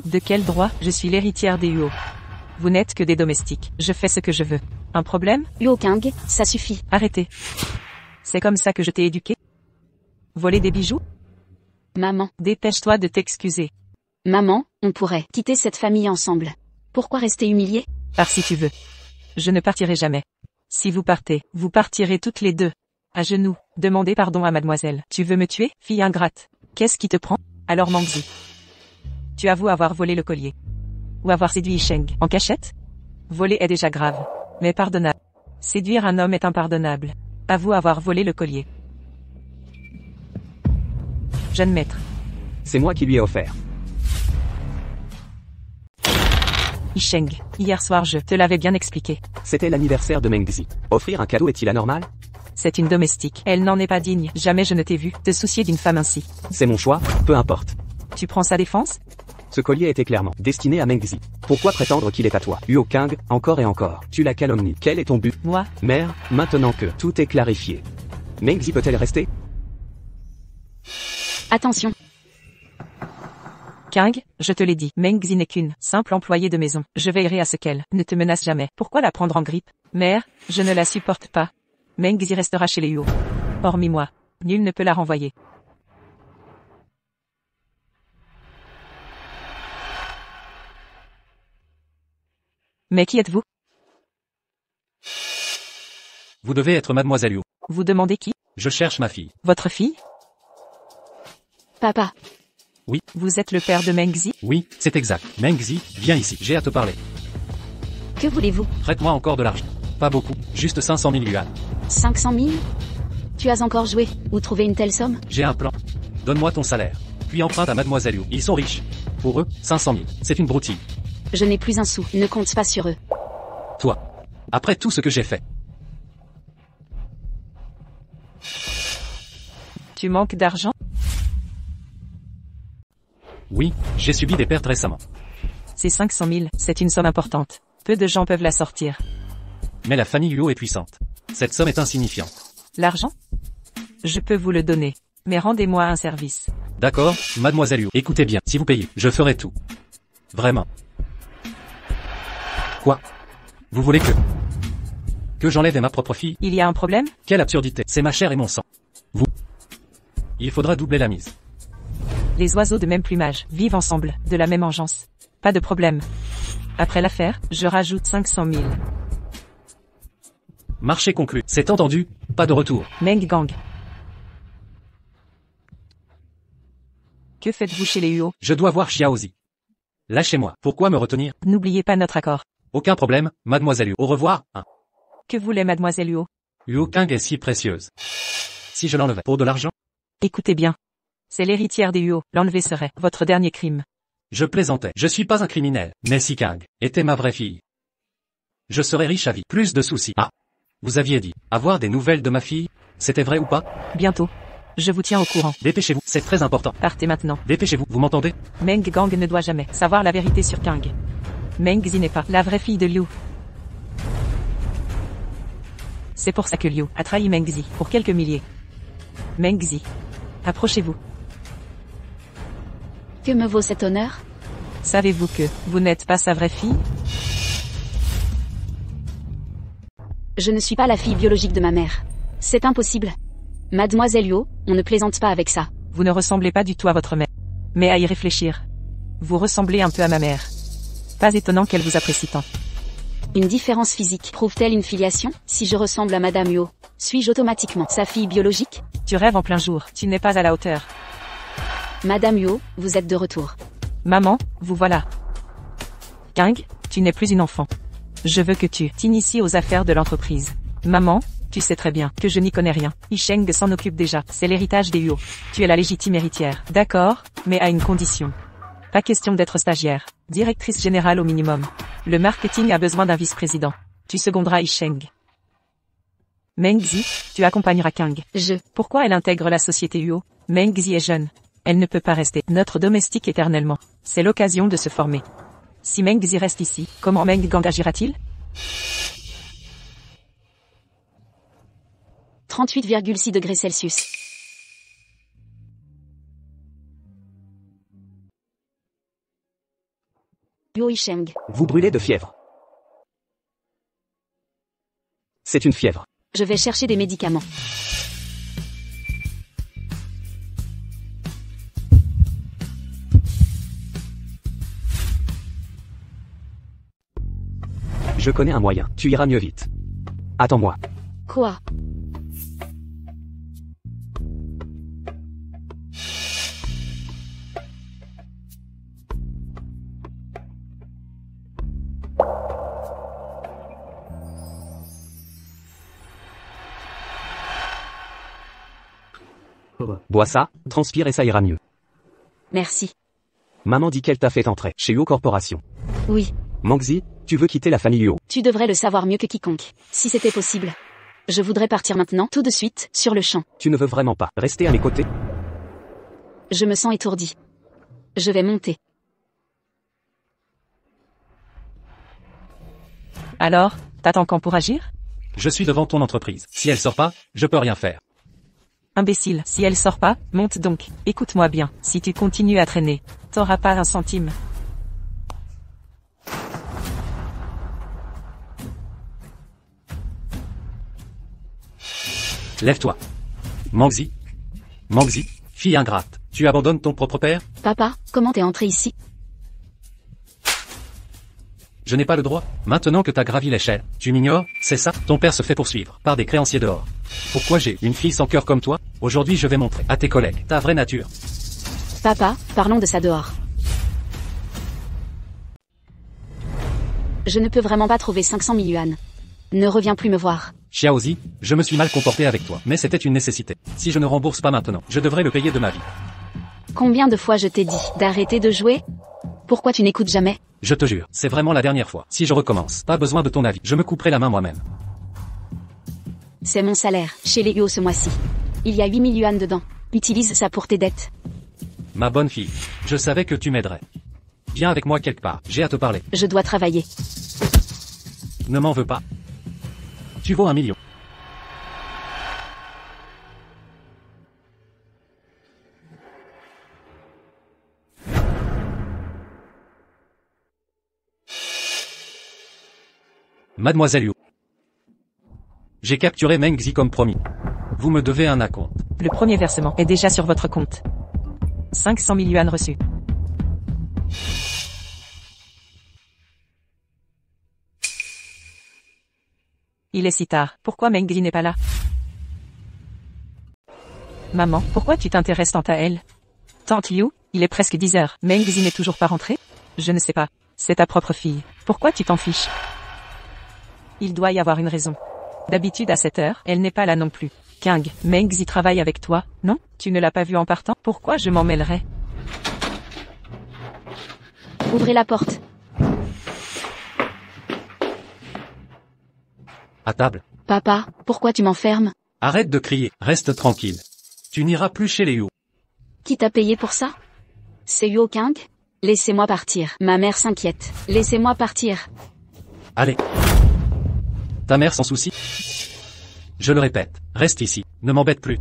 [SPEAKER 2] De quel droit? Je suis l'héritière des Huo. Vous n'êtes que des domestiques. Je fais ce que je veux. Un problème?
[SPEAKER 1] Yuo King, ça suffit.
[SPEAKER 2] Arrêtez. C'est comme ça que je t'ai éduqué? Voler des bijoux?
[SPEAKER 1] Maman.
[SPEAKER 2] Dépêche-toi de t'excuser.
[SPEAKER 1] Maman, on pourrait quitter cette famille ensemble. Pourquoi rester humilié?
[SPEAKER 2] Pars si tu veux. Je ne partirai jamais. Si vous partez, vous partirez toutes les deux. À genoux, demandez pardon à mademoiselle. Tu veux me tuer, fille ingrate? Qu'est-ce qui te prend? Alors Mengzi. Tu avoues avoir volé le collier. Ou avoir séduit Yisheng, en cachette? Voler est déjà grave. Mais pardonnable. Séduire un homme est impardonnable. Avoue avoir volé le collier. Jeune maître.
[SPEAKER 4] C'est moi qui lui ai offert.
[SPEAKER 2] Yisheng, hier soir je te l'avais bien expliqué.
[SPEAKER 4] C'était l'anniversaire de Mengzi. Offrir un cadeau est-il anormal?
[SPEAKER 2] C'est une domestique. Elle n'en est pas digne. Jamais je ne t'ai vu te soucier d'une femme ainsi.
[SPEAKER 4] C'est mon choix, peu importe.
[SPEAKER 2] Tu prends sa défense?
[SPEAKER 4] Ce collier était clairement destiné à Mengzi. Pourquoi prétendre qu'il est à toi? Yuo King, encore et encore. Tu la calomnies. Quel est ton but?
[SPEAKER 2] Moi?
[SPEAKER 4] Mère, maintenant que tout est clarifié. Mengzi peut-elle rester?
[SPEAKER 1] Attention.
[SPEAKER 2] King, je te l'ai dit, Mengzi n'est qu'une simple employée de maison. Je veillerai à ce qu'elle ne te menace jamais. Pourquoi la prendre en grippe? Mère, je ne la supporte pas. Mengzi restera chez les Huo. Hormis moi, nul ne peut la renvoyer. Mais qui êtes-vous?
[SPEAKER 3] Vous devez être mademoiselle Yu.
[SPEAKER 2] Vous demandez qui?
[SPEAKER 3] Je cherche ma fille.
[SPEAKER 2] Votre fille?
[SPEAKER 1] Papa.
[SPEAKER 3] Oui.
[SPEAKER 2] Vous êtes le père de Mengzi?
[SPEAKER 3] Oui, c'est exact. Mengzi, viens ici, j'ai à te parler.
[SPEAKER 1] Que voulez-vous?
[SPEAKER 3] Prête-moi encore de l'argent. Pas beaucoup, juste 500 000 yuan.
[SPEAKER 1] 500 000? Tu as encore joué, ou trouvé une telle somme?
[SPEAKER 3] J'ai un plan. Donne-moi ton salaire. Puis emprunte à mademoiselle Yu. Ils sont riches. Pour eux, 500 000. C'est une broutille.
[SPEAKER 1] Je n'ai plus un sou, ne compte pas sur eux.
[SPEAKER 3] Toi. Après tout ce que j'ai fait.
[SPEAKER 2] Tu manques d'argent?
[SPEAKER 3] Oui, j'ai subi des pertes récemment.
[SPEAKER 2] Ces 500 000, c'est une somme importante. Peu de gens peuvent la sortir.
[SPEAKER 3] Mais la famille Yu est puissante. Cette somme est insignifiante.
[SPEAKER 2] L'argent? Je peux vous le donner. Mais rendez-moi un service.
[SPEAKER 3] D'accord, mademoiselle Yu. Écoutez bien, si vous payez, je ferai tout. Vraiment. Quoi? Vous voulez que j'enlève ma propre fille?
[SPEAKER 2] Il y a un problème?
[SPEAKER 3] Quelle absurdité. C'est ma chair et mon sang. Vous. Il faudra doubler la mise.
[SPEAKER 2] Les oiseaux de même plumage vivent ensemble, de la même engeance. Pas de problème. Après l'affaire, je rajoute 500 000.
[SPEAKER 3] Marché conclu. C'est entendu, pas de retour.
[SPEAKER 2] Meng Gang. Que faites-vous chez les Huo?
[SPEAKER 3] Je dois voir Xiaozi. Lâchez-moi. Pourquoi me retenir?
[SPEAKER 2] N'oubliez pas notre accord.
[SPEAKER 3] Aucun problème, mademoiselle Huo. Au revoir.
[SPEAKER 2] Que voulait mademoiselle Huo?
[SPEAKER 3] Huo Kang est si précieuse. Si je l'enlevais pour de l'argent?
[SPEAKER 2] Écoutez bien. C'est l'héritière des Huo. L'enlever serait votre dernier crime.
[SPEAKER 3] Je plaisantais. Je suis pas un criminel. Mais si Kang était ma vraie fille, je serais riche à vie. Plus de soucis. Ah. Vous aviez dit avoir des nouvelles de ma fille? C'était vrai ou pas?
[SPEAKER 2] Bientôt. Je vous tiens au courant.
[SPEAKER 3] Dépêchez-vous, c'est très important.
[SPEAKER 2] Partez maintenant.
[SPEAKER 3] Dépêchez-vous, vous m'entendez?
[SPEAKER 2] Meng Gang ne doit jamais savoir la vérité sur Kang. Meng Zi n'est pas la vraie fille de Liu. C'est pour ça que Liu a trahi Meng Zi pour quelques milliers. Meng Zi, approchez-vous.
[SPEAKER 1] Que me vaut cet honneur?
[SPEAKER 2] Savez-vous que vous n'êtes pas sa vraie fille?
[SPEAKER 1] Je ne suis pas la fille biologique de ma mère. C'est impossible. Mademoiselle Huo, on ne plaisante pas avec ça.
[SPEAKER 2] Vous ne ressemblez pas du tout à votre mère. Mais à y réfléchir, vous ressemblez un peu à ma mère. Pas étonnant qu'elle vous apprécie tant.
[SPEAKER 1] Une différence physique prouve-t-elle une filiation? Si je ressemble à Madame Huo, suis-je automatiquement sa fille biologique?
[SPEAKER 2] Tu rêves en plein jour, tu n'es pas à la hauteur.
[SPEAKER 1] Madame Huo, vous êtes de retour.
[SPEAKER 2] Maman, vous voilà. Kang, tu n'es plus une enfant. Je veux que tu t'inities aux affaires de l'entreprise. Maman, tu sais très bien que je n'y connais rien. Yisheng s'en occupe déjà, c'est l'héritage des Huo. Tu es la légitime héritière. D'accord, mais à une condition. Pas question d'être stagiaire. Directrice générale au minimum. Le marketing a besoin d'un vice-président. Tu seconderas Yisheng. Meng Zi, tu accompagneras Kang. Pourquoi elle intègre la société Huo? Meng Zi est jeune. Elle ne peut pas rester notre domestique éternellement. C'est l'occasion de se former. Si Meng Zi reste ici, comment Meng Gang agira-t-il?
[SPEAKER 1] 38,6 degrés Celsius. Huo Yisheng.
[SPEAKER 4] Vous brûlez de fièvre. C'est une fièvre.
[SPEAKER 1] Je vais chercher des médicaments.
[SPEAKER 4] Je connais un moyen. Tu iras mieux vite. Attends-moi.
[SPEAKER 1] Quoi?
[SPEAKER 4] Bois ça, transpire et ça ira mieux.
[SPEAKER 1] Merci.
[SPEAKER 4] Maman dit qu'elle t'a fait entrer chez Huo Corporation.
[SPEAKER 1] Oui.
[SPEAKER 4] Mengzi, tu veux quitter la famille Huo.
[SPEAKER 1] Tu devrais le savoir mieux que quiconque. Si c'était possible. Je voudrais partir maintenant, tout de suite, sur le champ.
[SPEAKER 4] Tu ne veux vraiment pas rester à mes côtés?
[SPEAKER 1] Je me sens étourdi. Je vais monter.
[SPEAKER 2] Alors, t'attends quand pour agir?
[SPEAKER 3] Je suis devant ton entreprise. Si elle sort pas, je peux rien faire.
[SPEAKER 2] Imbécile, si elle sort pas, monte donc. Écoute-moi bien, si tu continues à traîner, t'auras pas un centime.
[SPEAKER 3] Lève-toi. Mengzi. Mengzi, fille ingrate. Tu abandonnes ton propre père?
[SPEAKER 1] Papa, comment t'es entré ici?
[SPEAKER 3] Je n'ai pas le droit. Maintenant que t'as gravi l'échelle, tu m'ignores, c'est ça? Ton père se fait poursuivre par des créanciers dehors. Pourquoi j'ai une fille sans cœur comme toi? Aujourd'hui je vais montrer à tes collègues ta vraie nature.
[SPEAKER 1] Papa, parlons de ça dehors. Je ne peux vraiment pas trouver 500 000 yuan. Ne reviens plus me voir.
[SPEAKER 3] Xiaozi, je me suis mal comporté avec toi, mais c'était une nécessité. Si je ne rembourse pas maintenant, je devrais le payer de ma vie.
[SPEAKER 1] Combien de fois je t'ai dit d'arrêter de jouer? Pourquoi tu n'écoutes jamais?
[SPEAKER 3] Je te jure, c'est vraiment la dernière fois. Si je recommence, pas besoin de ton avis, je me couperai la main moi-même.
[SPEAKER 1] C'est mon salaire, chez les Huo ce mois-ci. Il y a 8 000 yuan dedans. Utilise ça pour tes dettes.
[SPEAKER 3] Ma bonne fille, je savais que tu m'aiderais. Viens avec moi quelque part, j'ai à te parler.
[SPEAKER 1] Je dois travailler.
[SPEAKER 3] Ne m'en veux pas. Tu vaux 1 million. Mademoiselle Yu. J'ai capturé Meng Zi comme promis. Vous me devez un acompte.
[SPEAKER 2] Le premier versement est déjà sur votre compte. 500 000 yuan reçus. Il est si tard. Pourquoi Meng Zi n'est pas là? Maman, pourquoi tu t'intéresses tant à elle? Tante Liu, Il est presque 10 heures. Meng Zi n'est toujours pas rentré? Je ne sais pas. C'est ta propre fille. Pourquoi tu t'en fiches? Il doit y avoir une raison. D'habitude à cette heure, elle n'est pas là non plus. Kang, Meng Zi travaille avec toi, non? Tu ne l'as pas vue en partant? Pourquoi je m'en mêlerais?
[SPEAKER 1] Ouvrez la porte.
[SPEAKER 3] À table.
[SPEAKER 1] Papa, pourquoi tu m'enfermes?
[SPEAKER 3] Arrête de crier, reste tranquille. Tu n'iras plus chez les Yu.
[SPEAKER 1] Qui t'a payé pour ça? C'est Yuo Kang? Laissez-moi partir. Ma mère s'inquiète. Laissez-moi partir.
[SPEAKER 3] Allez. Ta mère s'en soucie? Je le répète, reste ici, ne m'embête plus.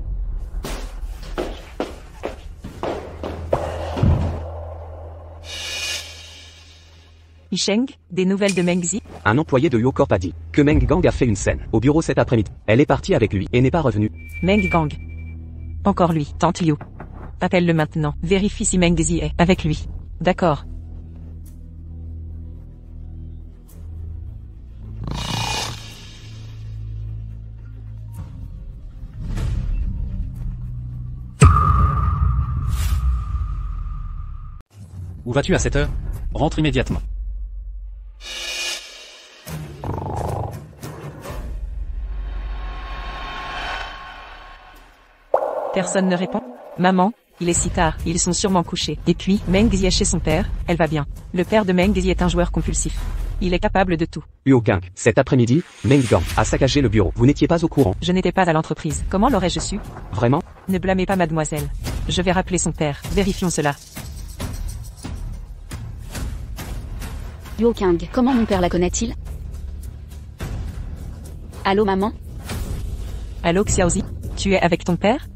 [SPEAKER 2] Yisheng, des nouvelles de Meng Zi?
[SPEAKER 4] Un employé de Yocorp a dit que Meng Gang a fait une scène au bureau cet après-midi. Elle est partie avec lui et n'est pas revenue.
[SPEAKER 2] Meng Gang. Encore lui, tante Liu. Appelle-le maintenant. Vérifie si Meng Zi est avec lui. D'accord.
[SPEAKER 3] Où vas-tu à cette heure? Rentre immédiatement.
[SPEAKER 2] Personne ne répond? Maman, il est si tard, ils sont sûrement couchés. Et puis, Meng Zi est chez son père, elle va bien. Le père de Meng Zi est un joueur compulsif. Il est capable de tout.
[SPEAKER 4] Yuo Kang, cet après-midi, Meng Gang a saccagé le bureau. Vous n'étiez pas au courant?
[SPEAKER 2] Je n'étais pas à l'entreprise. Comment l'aurais-je su?
[SPEAKER 4] Vraiment?
[SPEAKER 2] Ne blâmez pas mademoiselle. Je vais rappeler son père. Vérifions cela.
[SPEAKER 1] Yuo Kang, comment mon père la connaît-il? Allô maman?
[SPEAKER 2] Allô Xiaozi? Tu es avec ton père?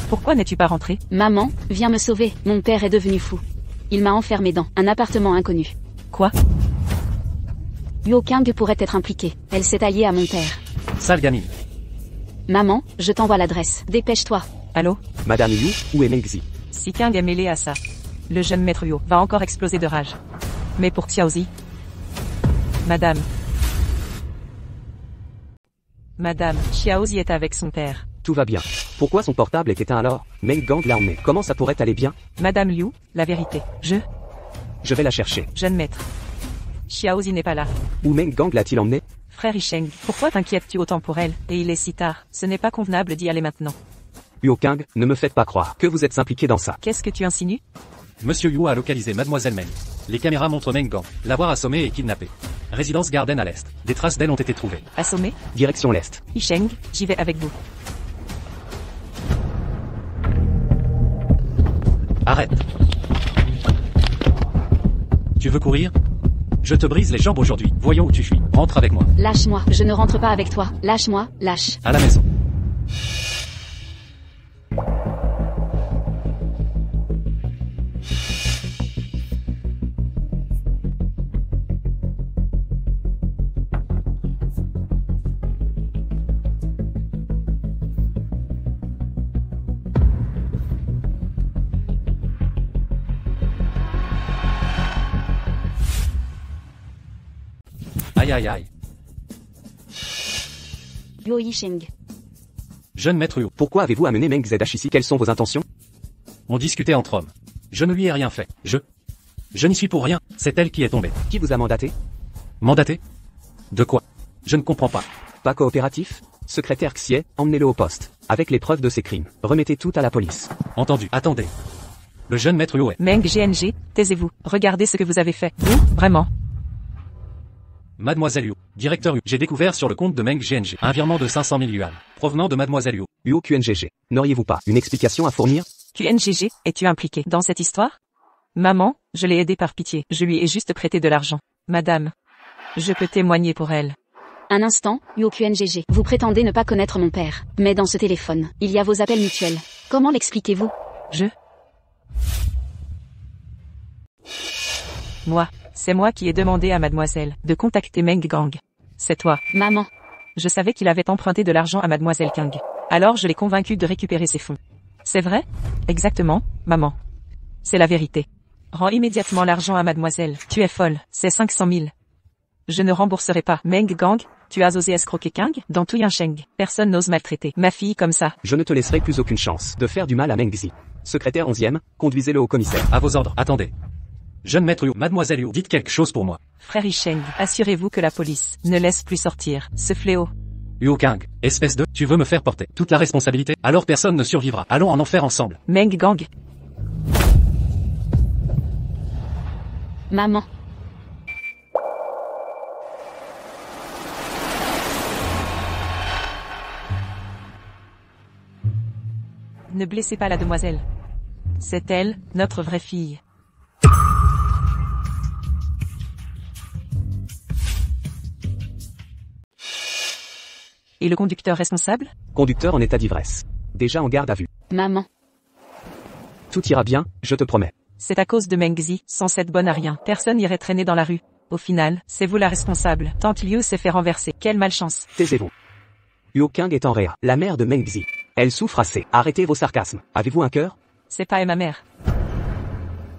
[SPEAKER 2] Pourquoi n'es-tu pas rentré?
[SPEAKER 1] Maman, viens me sauver. Mon père est devenu fou. Il m'a enfermé dans un appartement inconnu.
[SPEAKER 2] Quoi?
[SPEAKER 1] Yuo Kang pourrait être impliqué. Elle s'est alliée à mon père.
[SPEAKER 3] Sale gamine.
[SPEAKER 1] Maman, je t'envoie l'adresse. Dépêche-toi.
[SPEAKER 2] Allô?
[SPEAKER 4] Madame Yu, où est Meng Zi?
[SPEAKER 2] Si Kang est mêlé à ça, le jeune maître Yo va encore exploser de rage. Mais pour Xiaozi? Madame, Xiaozi est avec son père.
[SPEAKER 4] Tout va bien. Pourquoi son portable est éteint alors? Meng Gang l'a emmené. Comment ça pourrait aller bien?
[SPEAKER 2] Madame Liu, la vérité.
[SPEAKER 4] Je vais la chercher.
[SPEAKER 2] Jeune maître. Xiaozi n'est pas là.
[SPEAKER 4] Où Meng Gang l'a-t-il emmené?
[SPEAKER 2] Frère Yisheng, pourquoi t'inquiètes-tu autant pour elle? Et il est si tard. Ce n'est pas convenable d'y aller maintenant.
[SPEAKER 4] Yuo Kang, ne me faites pas croire que vous êtes impliqué dans ça.
[SPEAKER 2] Qu'est-ce que tu insinues?
[SPEAKER 3] Monsieur Yu a localisé Mademoiselle Meng. Les caméras montrent Meng Gang l'avoir assommée et kidnappée. Résidence Garden à l'est. Des traces d'elle ont été trouvées.
[SPEAKER 2] Assommé?
[SPEAKER 4] Direction l'est.
[SPEAKER 2] Yisheng, j'y vais avec vous.
[SPEAKER 3] Arrête. Tu veux courir? Je te brise les jambes aujourd'hui. Voyons où tu fuis. Rentre avec moi.
[SPEAKER 1] Lâche-moi. Je ne rentre pas avec toi. Lâche-moi. Lâche.
[SPEAKER 3] À la maison. Aïe aïe aïe.
[SPEAKER 1] Yuo Yisheng.
[SPEAKER 3] Jeune maître Yu,
[SPEAKER 4] Pourquoi avez-vous amené Meng Zh ici? Quelles sont vos intentions?
[SPEAKER 3] on discutait entre hommes. Je ne lui ai rien fait. Je n'y suis pour rien. C'est elle qui est tombée.
[SPEAKER 4] Qui vous a mandaté?
[SPEAKER 3] Mandaté? De quoi? Je ne comprends pas.
[SPEAKER 4] Pas coopératif? Secrétaire Xie, emmenez-le au poste. Avec les preuves de ses crimes. Remettez tout à la police.
[SPEAKER 3] Entendu. Attendez. Le jeune maître Yu est...
[SPEAKER 2] Meng GNG, taisez-vous. Regardez ce que vous avez fait. Vous, vraiment.
[SPEAKER 3] Mademoiselle Yu, directeur Yu, j'ai découvert sur le compte de Meng GNG un virement de 500 000 yuan, provenant de Mademoiselle Yu.
[SPEAKER 4] Yuo QNGG. N'auriez-vous pas une explication à fournir?
[SPEAKER 2] QNGG, es-tu impliqué dans cette histoire? Maman, je l'ai aidée par pitié. Je lui ai juste prêté de l'argent. Madame, je peux témoigner pour elle.
[SPEAKER 1] Un instant, Yuo QNGG. Vous prétendez ne pas connaître mon père. Mais dans ce téléphone, il y a vos appels mutuels. Comment l'expliquez-vous?
[SPEAKER 2] C'est moi qui ai demandé à mademoiselle de contacter Meng Gang. C'est toi.
[SPEAKER 1] Maman.
[SPEAKER 2] Je savais qu'il avait emprunté de l'argent à mademoiselle Kang. Alors je l'ai convaincu de récupérer ses fonds. C'est vrai? Exactement, maman. C'est la vérité. Rends immédiatement l'argent à mademoiselle. Tu es folle, c'est 500 000. Je ne rembourserai pas. Meng Gang, Tu as osé escroquer Kang? Dans tout Yincheng, personne n'ose maltraiter ma fille comme ça.
[SPEAKER 4] Je ne te laisserai plus aucune chance de faire du mal à Mengzi. Secrétaire 11e, conduisez-le au commissaire.
[SPEAKER 3] À vos ordres, attendez. Jeune maître Yu, mademoiselle Yu, dites quelque chose pour moi.
[SPEAKER 2] Frère Yincheng, assurez-vous que la police ne laisse plus sortir ce fléau.
[SPEAKER 3] Yu Kang, espèce de, tu veux me faire porter toute la responsabilité? Alors personne ne survivra. Allons en enfer ensemble.
[SPEAKER 2] Meng Gang.
[SPEAKER 1] Maman.
[SPEAKER 2] Ne blessez pas la demoiselle. C'est elle, notre vraie fille. Et le conducteur responsable?
[SPEAKER 4] Conducteur en état d'ivresse. Déjà en garde à vue.
[SPEAKER 1] Maman.
[SPEAKER 4] Tout ira bien, je te promets.
[SPEAKER 2] C'est à cause de Mengzi, sans cette bonne à rien. Personne irait traîner dans la rue. Au final, c'est vous la responsable. Tante Liu s'est fait renverser. Quelle malchance.
[SPEAKER 4] Taisez-vous. Yu Kang est en réa, la mère de Mengzi. Elle souffre assez. Arrêtez vos sarcasmes. Avez-vous un cœur?
[SPEAKER 2] C'est pas ma mère.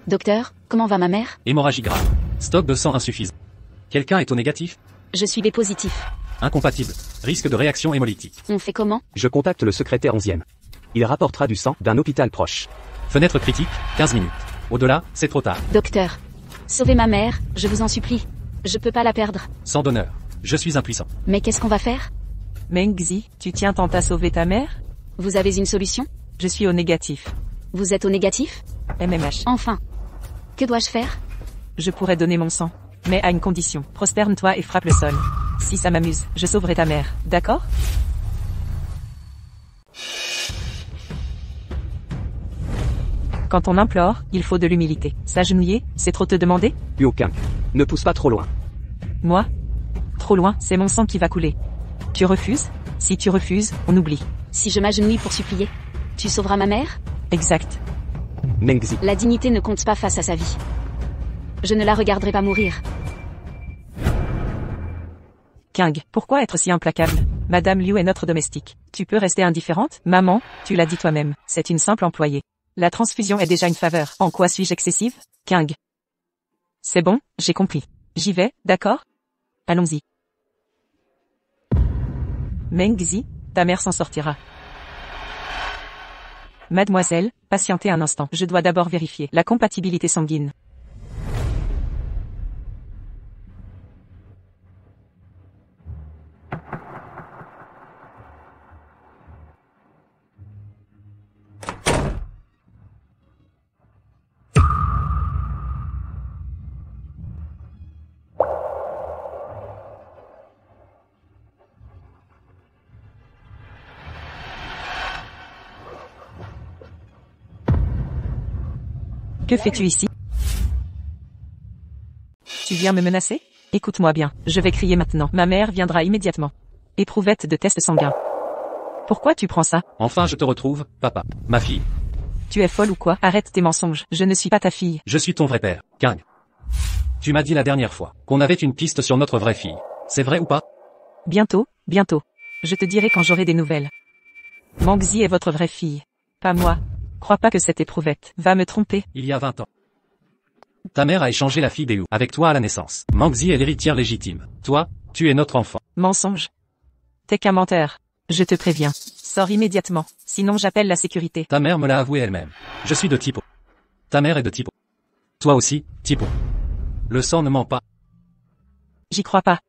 [SPEAKER 1] Docteur, comment va ma mère?
[SPEAKER 3] Hémorragie grave. Stock de sang insuffisant. Quelqu'un est au négatif?
[SPEAKER 1] Je suis B positif.
[SPEAKER 3] Incompatible. Risque de réaction hémolytique.
[SPEAKER 1] On fait comment?
[SPEAKER 4] Je contacte le secrétaire 11e. Il rapportera du sang d'un hôpital proche.
[SPEAKER 3] Fenêtre critique, 15 minutes. Au-delà, c'est trop tard.
[SPEAKER 1] Docteur. Sauvez ma mère, je vous en supplie. Je peux pas la perdre.
[SPEAKER 3] Sans donneur. Je suis impuissant.
[SPEAKER 1] Mais qu'est-ce qu'on va faire?
[SPEAKER 2] Mengzi, tu tiens tant à sauver ta mère?
[SPEAKER 1] Vous avez une solution?
[SPEAKER 2] Je suis au négatif.
[SPEAKER 1] Vous êtes au négatif?
[SPEAKER 2] MMH.
[SPEAKER 1] Enfin. Que dois-je faire?
[SPEAKER 2] Je pourrais donner mon sang. Mais à une condition. Prosterne-toi et frappe le sol. Si ça m'amuse, je sauverai ta mère. D'accord? Quand on implore, il faut de l'humilité. S'agenouiller, c'est trop te demander?
[SPEAKER 4] Yu Kang. Ne pousse pas trop loin.
[SPEAKER 2] Moi? Trop loin, c'est mon sang qui va couler. Tu refuses? Si tu refuses, on oublie.
[SPEAKER 1] Si je m'agenouille pour supplier, tu sauveras ma mère?
[SPEAKER 2] Exact.
[SPEAKER 4] Mengzi.
[SPEAKER 1] La dignité ne compte pas face à sa vie. Je ne la regarderai pas mourir.
[SPEAKER 2] Kang, pourquoi être si implacable? Madame Liu est notre domestique. Tu peux rester indifférente? Maman, tu l'as dit toi-même, c'est une simple employée. La transfusion est déjà une faveur. En quoi suis-je excessive? Kang. C'est bon, j'ai compris. J'y vais, d'accord? Allons-y. Mengzi, ta mère s'en sortira. Mademoiselle, patientez un instant. Je dois d'abord vérifier la compatibilité sanguine. Que fais-tu ici? Tu viens me menacer? Écoute-moi bien, je vais crier maintenant. Ma mère viendra immédiatement. Éprouvette de test sanguin. Pourquoi tu prends ça?
[SPEAKER 3] Enfin je te retrouve, papa. Ma fille.
[SPEAKER 2] Tu es folle ou quoi? Arrête tes mensonges, je ne suis pas ta fille.
[SPEAKER 3] Je suis ton vrai père, Kang. Tu m'as dit la dernière fois qu'on avait une piste sur notre vraie fille. C'est vrai ou pas?
[SPEAKER 2] Bientôt, bientôt. Je te dirai quand j'aurai des nouvelles. Mengzi est votre vraie fille. Pas moi. Crois pas que cette éprouvette va me tromper.
[SPEAKER 3] Il y a 20 ans. Ta mère a échangé la fille d'Eu avec toi à la naissance. Mengzi est l'héritière légitime. Toi, tu es notre enfant.
[SPEAKER 2] Mensonge. T'es qu'un menteur. Je te préviens. Sors immédiatement, sinon j'appelle la sécurité.
[SPEAKER 3] Ta mère me l'a avoué elle-même. Je suis de Tipo. Ta mère est de Tipo. Toi aussi, Tipo. Le sang ne ment pas.
[SPEAKER 2] J'y crois pas.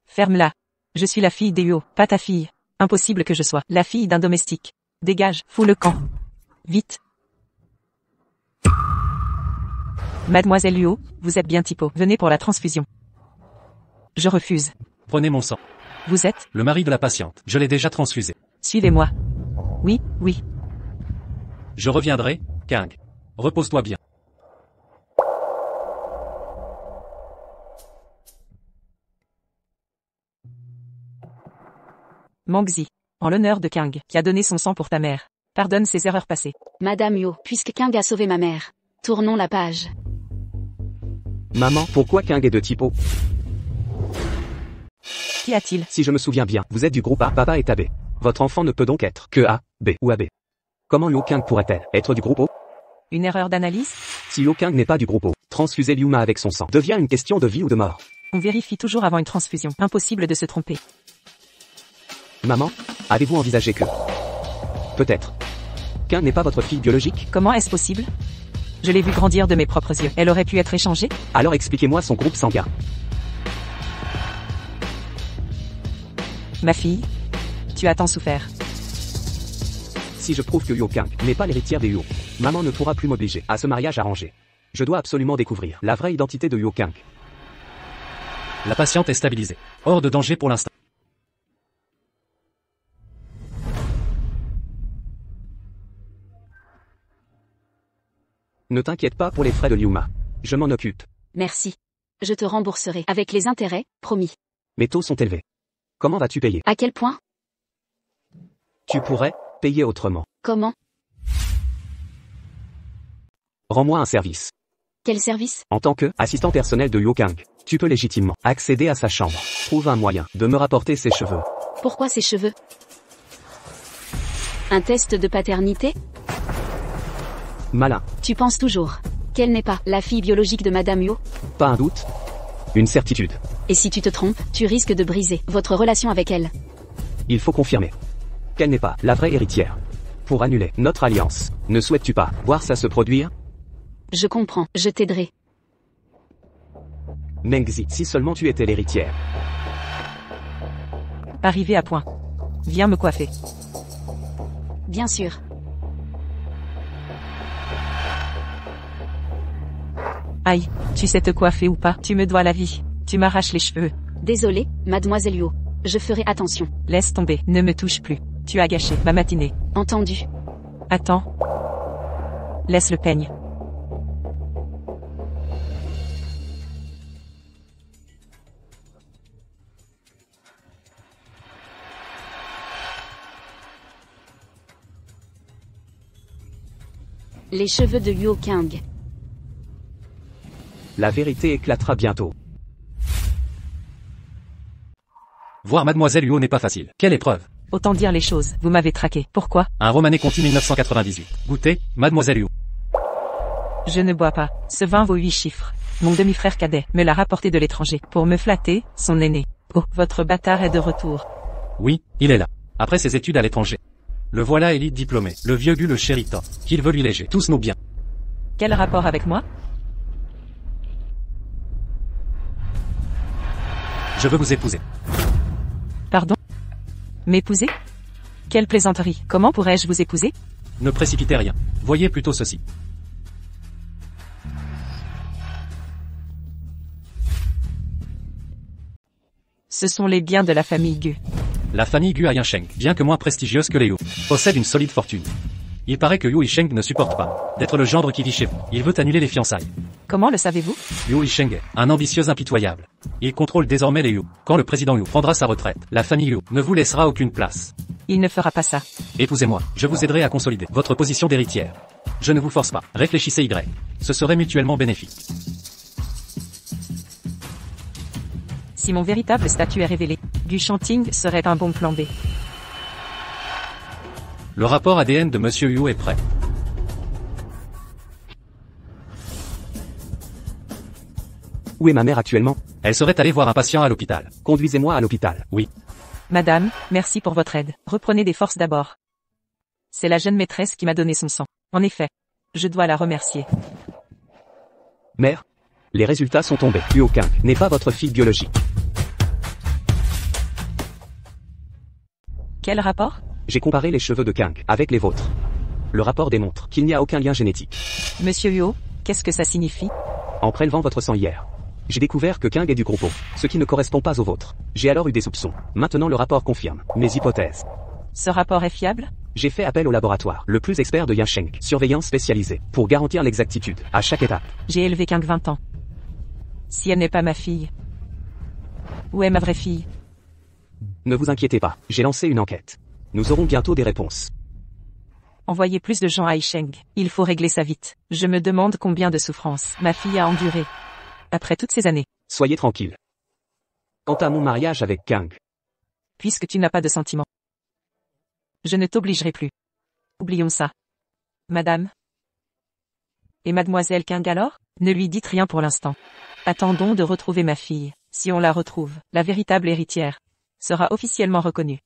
[SPEAKER 2] Ferme-la. Je suis la fille d'Eu, pas ta fille. Impossible que je sois la fille d'un domestique. Dégage, fous le camp. Vite. Mademoiselle Liu, vous êtes bien Tipo. Venez pour la transfusion. Je refuse.
[SPEAKER 3] Prenez mon sang.
[SPEAKER 2] Vous êtes?
[SPEAKER 3] Le mari de la patiente. Je l'ai déjà transfusé.
[SPEAKER 2] Suivez-moi. Oui, oui.
[SPEAKER 3] Je reviendrai, Kang. Repose-toi bien.
[SPEAKER 2] Mengzi, en l'honneur de Kang, qui a donné son sang pour ta mère. Pardonne ses erreurs passées.
[SPEAKER 1] Madame Yo, puisque Kang a sauvé ma mère. Tournons la page.
[SPEAKER 4] Maman, pourquoi Kang est de Tipo?
[SPEAKER 2] Qu'y a-t-il?
[SPEAKER 4] Si je me souviens bien, vous êtes du groupe A, papa est AB. Votre enfant ne peut donc être que A, B ou AB. Comment Liu Kang pourrait-elle être du groupe O?
[SPEAKER 2] Une erreur d'analyse?
[SPEAKER 4] Si Liu Kang n'est pas du groupe O, transfuser Liu Ma avec son sang devient une question de vie ou de mort.
[SPEAKER 2] On vérifie toujours avant une transfusion. Impossible de se tromper.
[SPEAKER 4] Maman, avez-vous envisagé que... Peut-être. Qu'un n'est pas votre fille biologique?
[SPEAKER 2] Comment est-ce possible? Je l'ai vue grandir de mes propres yeux. Elle aurait pu être échangée?
[SPEAKER 4] Alors expliquez-moi son groupe sanguin.
[SPEAKER 2] Ma fille, tu as tant souffert.
[SPEAKER 4] Si je prouve que Yo Kang n'est pas l'héritière des Yo, maman ne pourra plus m'obliger à ce mariage arrangé. Je dois absolument découvrir la vraie identité de Yo Kang.
[SPEAKER 3] La patiente est stabilisée. Hors de danger pour l'instant.
[SPEAKER 4] Ne t'inquiète pas pour les frais de Liuma. Je m'en occupe.
[SPEAKER 1] Merci. Je te rembourserai avec les intérêts, promis.
[SPEAKER 4] Mes taux sont élevés. Comment vas-tu payer?
[SPEAKER 1] À quel point?
[SPEAKER 4] Tu pourrais payer autrement.
[SPEAKER 1] Comment?
[SPEAKER 4] Rends-moi un service.
[SPEAKER 1] Quel service?
[SPEAKER 4] En tant que assistant personnel de Yo Kang, tu peux légitimement accéder à sa chambre. Trouve un moyen de me rapporter ses cheveux.
[SPEAKER 1] Pourquoi ces cheveux? Un test de paternité?
[SPEAKER 4] Malin.
[SPEAKER 1] Tu penses toujours qu'elle n'est pas la fille biologique de Madame Yo?
[SPEAKER 4] Pas un doute. Une certitude.
[SPEAKER 1] Et si tu te trompes, tu risques de briser votre relation avec elle.
[SPEAKER 4] Il faut confirmer qu'elle n'est pas la vraie héritière. Pour annuler notre alliance, ne souhaites-tu pas voir ça se produire?
[SPEAKER 1] Je comprends, je t'aiderai.
[SPEAKER 4] Mengzi, si seulement tu étais l'héritière.
[SPEAKER 2] Arrivé à point. Viens me coiffer.
[SPEAKER 1] Bien sûr.
[SPEAKER 2] Aïe, tu sais te coiffer ou pas? Tu me dois la vie. Tu m'arraches les cheveux.
[SPEAKER 1] Désolée, mademoiselle Yo. Je ferai attention.
[SPEAKER 2] Laisse tomber, ne me touche plus. Tu as gâché ma matinée.
[SPEAKER 1] Entendu.
[SPEAKER 2] Attends. Laisse le peigne.
[SPEAKER 1] Les cheveux de Yo Kang.
[SPEAKER 4] La vérité éclatera bientôt.
[SPEAKER 3] Voir Mademoiselle Huo n'est pas facile. Quelle épreuve!
[SPEAKER 2] Autant dire les choses, vous m'avez traqué. Pourquoi?
[SPEAKER 3] Un Romanée Conti 1998. Goûtez, Mademoiselle Huo.
[SPEAKER 2] Je ne bois pas. Ce vin vaut 8 chiffres. Mon demi-frère cadet me l'a rapporté de l'étranger. Pour me flatter, son aîné. Oh, votre bâtard est de retour.
[SPEAKER 3] Oui, il est là. Après ses études à l'étranger. Le voilà élite diplômé. Le vieux Gu le chéritant. Qu'il veut lui léger tous nos biens.
[SPEAKER 2] Quel rapport avec moi?
[SPEAKER 3] Je veux vous épouser.
[SPEAKER 2] Pardon? M'épouser? Quelle plaisanterie. Comment pourrais-je vous épouser?
[SPEAKER 3] Ne précipitez rien. Voyez plutôt ceci.
[SPEAKER 2] Ce sont les biens de la famille Gu.
[SPEAKER 3] La famille Gu Ayensheng, bien que moins prestigieuse que les Yu, possède une solide fortune. Il paraît que Yu Yisheng ne supporte pas d'être le gendre qui vit chez vous. Il veut annuler les fiançailles.
[SPEAKER 2] Comment le savez-vous?
[SPEAKER 3] Yu Yisheng est un ambitieux impitoyable. Il contrôle désormais les Yu. Quand le président Yu prendra sa retraite, la famille Yu ne vous laissera aucune place.
[SPEAKER 2] Il ne fera pas ça.
[SPEAKER 3] Épousez-moi, je vous aiderai à consolider votre position d'héritière. Je ne vous force pas, réfléchissez Y. Ce serait mutuellement bénéfique.
[SPEAKER 2] Si mon véritable statut est révélé, Gu Shanting serait un bon plan B.
[SPEAKER 3] Le rapport ADN de Monsieur Yu est prêt.
[SPEAKER 4] Où est ma mère actuellement?
[SPEAKER 3] Elle serait allée voir un patient à l'hôpital.
[SPEAKER 4] Conduisez-moi à l'hôpital.
[SPEAKER 3] Oui.
[SPEAKER 2] Madame, merci pour votre aide. Reprenez des forces d'abord. C'est la jeune maîtresse qui m'a donné son sang. En effet, je dois la remercier.
[SPEAKER 4] Mère, les résultats sont tombés. Yo Kang n'est pas votre fille biologique.
[SPEAKER 2] Quel rapport?
[SPEAKER 4] J'ai comparé les cheveux de Kang avec les vôtres. Le rapport démontre qu'il n'y a aucun lien génétique.
[SPEAKER 2] Monsieur Yo, qu'est-ce que ça signifie?
[SPEAKER 4] En prélevant votre sang hier, j'ai découvert que Kang est du groupe O, ce qui ne correspond pas au vôtre. J'ai alors eu des soupçons. Maintenant le rapport confirme mes hypothèses.
[SPEAKER 2] Ce rapport est fiable?
[SPEAKER 4] J'ai fait appel au laboratoire, le plus expert de Yansheng, surveillance spécialisée, pour garantir l'exactitude, à chaque étape.
[SPEAKER 2] J'ai élevé Kang 20 ans. Si elle n'est pas ma fille, où est ma vraie fille?
[SPEAKER 4] Ne vous inquiétez pas, j'ai lancé une enquête. Nous aurons bientôt des réponses.
[SPEAKER 2] Envoyez plus de gens à Yisheng. Il faut régler ça vite. Je me demande combien de souffrances ma fille a enduré. Après toutes ces années.
[SPEAKER 4] Soyez tranquille. Quant à mon mariage avec Kang,
[SPEAKER 2] Puisque tu n'as pas de sentiments, je ne t'obligerai plus. Oublions ça. Madame. Et mademoiselle Kang alors? Ne lui dites rien pour l'instant. Attendons de retrouver ma fille. Si on la retrouve, la véritable héritière sera officiellement reconnue.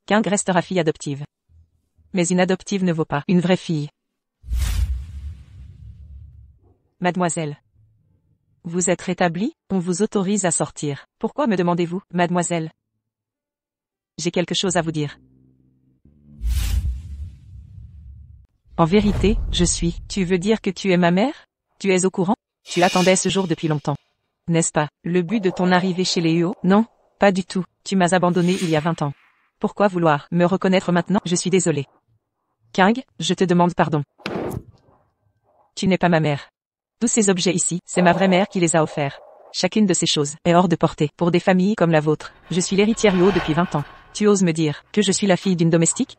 [SPEAKER 2] King restera fille adoptive. Mais une adoptive ne vaut pas une vraie fille. Mademoiselle. Vous êtes rétablie, on vous autorise à sortir. Pourquoi me demandez-vous, mademoiselle? J'ai quelque chose à vous dire. En vérité, je suis. Tu veux dire que tu es ma mère? Tu es au courant? Tu attendais ce jour depuis longtemps. N'est-ce pas, le but de ton arrivée chez les Huo? Non, pas du tout. Tu m'as abandonné il y a 20 ans. Pourquoi vouloir me reconnaître maintenant? Je suis désolé. King, je te demande pardon. Tu n'es pas ma mère. Tous ces objets ici, c'est ma vraie mère qui les a offerts. Chacune de ces choses est hors de portée pour des familles comme la vôtre. Je suis l'héritière Huo depuis 20 ans. Tu oses me dire que je suis la fille d'une domestique?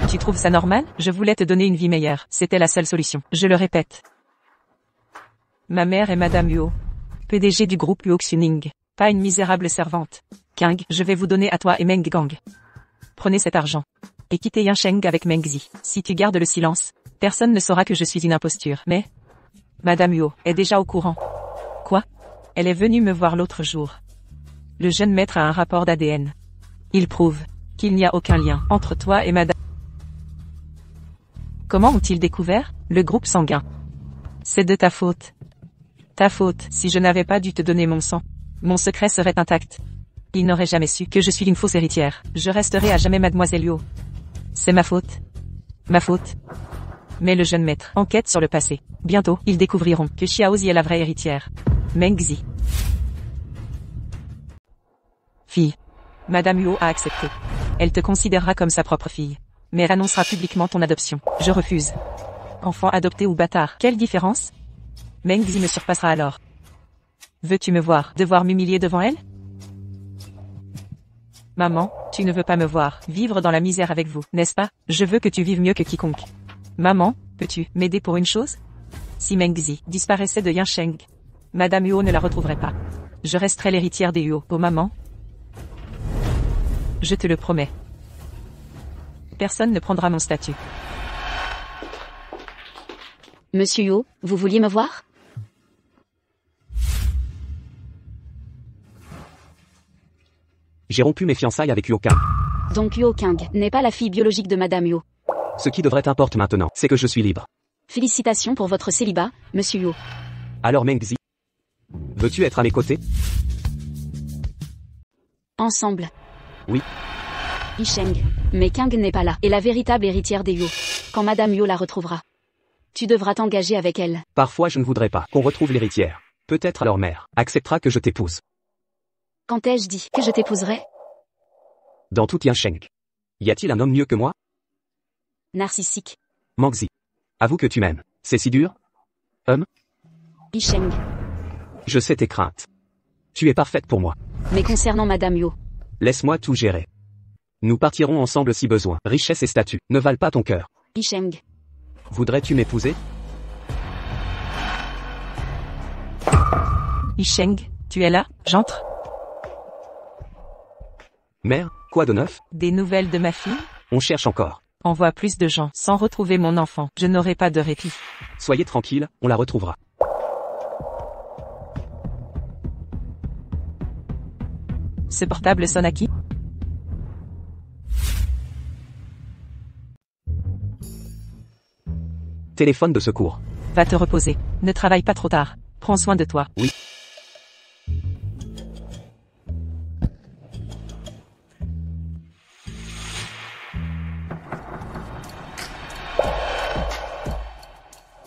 [SPEAKER 2] Tu trouves ça normal? Je voulais te donner une vie meilleure. C'était la seule solution. Je le répète. Ma mère est Madame Huo, PDG du groupe Huo Xuning. Pas une misérable servante. King, je vais vous donner à toi et Meng Gang. Prenez cet argent. Et quittez Yansheng avec Meng Zi. Si tu gardes le silence, personne ne saura que je suis une imposture. Mais Madame Huo est déjà au courant. Quoi? Elle est venue me voir l'autre jour. Le jeune maître a un rapport d'ADN. Il prouve qu'il n'y a aucun lien entre toi et Madame. Comment ont-ils découvert le groupe sanguin? C'est de ta faute. Ta faute. Si je n'avais pas dû te donner mon sang, mon secret serait intact. Il n'aurait jamais su que je suis une fausse héritière. Je resterai à jamais Mademoiselle Huo. C'est ma faute. Ma faute. Mais le jeune maître enquête sur le passé. Bientôt, ils découvriront que Xiaozi est la vraie héritière. Meng Zi. Fille. Madame Huo a accepté. Elle te considérera comme sa propre fille. Mais elle annoncera publiquement ton adoption. Je refuse. Enfant adopté ou bâtard, quelle différence? Meng Zi me surpassera alors. Veux-tu me voir devoir m'humilier devant elle? Maman, tu ne veux pas me voir vivre dans la misère avec vous, n'est-ce pas? Je veux que tu vives mieux que quiconque. Maman, peux-tu m'aider pour une chose? Si Meng Zi disparaissait de Yansheng, Madame Huo ne la retrouverait pas. Je resterai l'héritière des Huo. Oh maman? Je te le promets. Personne ne prendra mon statut.
[SPEAKER 1] Monsieur Huo, vous vouliez me voir?
[SPEAKER 4] J'ai rompu mes fiançailles avec Huo King.
[SPEAKER 1] Donc Huo King n'est pas la fille biologique de Madame Huo.
[SPEAKER 4] Ce qui devrait t'importe maintenant, c'est que je suis libre.
[SPEAKER 1] Félicitations pour votre célibat, Monsieur Huo.
[SPEAKER 4] Alors Meng Zi, veux-tu être à mes côtés?
[SPEAKER 1] Ensemble.
[SPEAKER 4] Oui.
[SPEAKER 1] Yisheng. Mais King n'est pas là, et la véritable héritière des Huo. Quand Madame Huo la retrouvera, tu devras t'engager avec elle.
[SPEAKER 4] Parfois je ne voudrais pas qu'on retrouve l'héritière. Peut-être leur mère acceptera que je t'épouse.
[SPEAKER 1] Quand ai-je dit que je t'épouserais?
[SPEAKER 4] Dans tout Yansheng. Y a-t-il un homme mieux que moi?
[SPEAKER 1] Narcissique.
[SPEAKER 4] Meng Zi. Avoue que tu m'aimes. C'est si dur?
[SPEAKER 1] Yisheng.
[SPEAKER 4] Je sais tes craintes. Tu es parfaite pour moi.
[SPEAKER 1] Mais concernant Madame Huo,
[SPEAKER 4] Laisse-moi tout gérer. Nous partirons ensemble si besoin. Richesse et statut ne valent pas ton cœur.
[SPEAKER 1] Yisheng.
[SPEAKER 4] Voudrais-tu m'épouser?
[SPEAKER 2] Yisheng, tu es là? J'entre.
[SPEAKER 4] Mère, quoi de neuf?
[SPEAKER 2] Des nouvelles de ma fille?
[SPEAKER 4] On cherche encore.
[SPEAKER 2] Envoie plus de gens sans retrouver mon enfant. Je n'aurai pas de répit.
[SPEAKER 4] Soyez tranquille, on la retrouvera.
[SPEAKER 2] Ce portable sonne à qui?
[SPEAKER 4] Téléphone de secours.
[SPEAKER 2] Va te reposer. Ne travaille pas trop tard. Prends soin de toi.
[SPEAKER 4] Oui.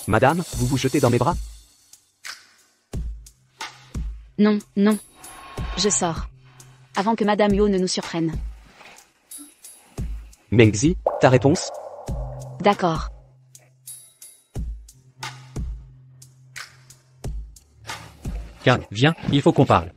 [SPEAKER 4] Madame, vous vous jetez dans mes bras?
[SPEAKER 1] Non, non. Je sors. Avant que Madame Huo ne nous surprenne.
[SPEAKER 4] Meng Zi, ta réponse?
[SPEAKER 1] D'accord.
[SPEAKER 3] King, viens, il faut qu'on parle.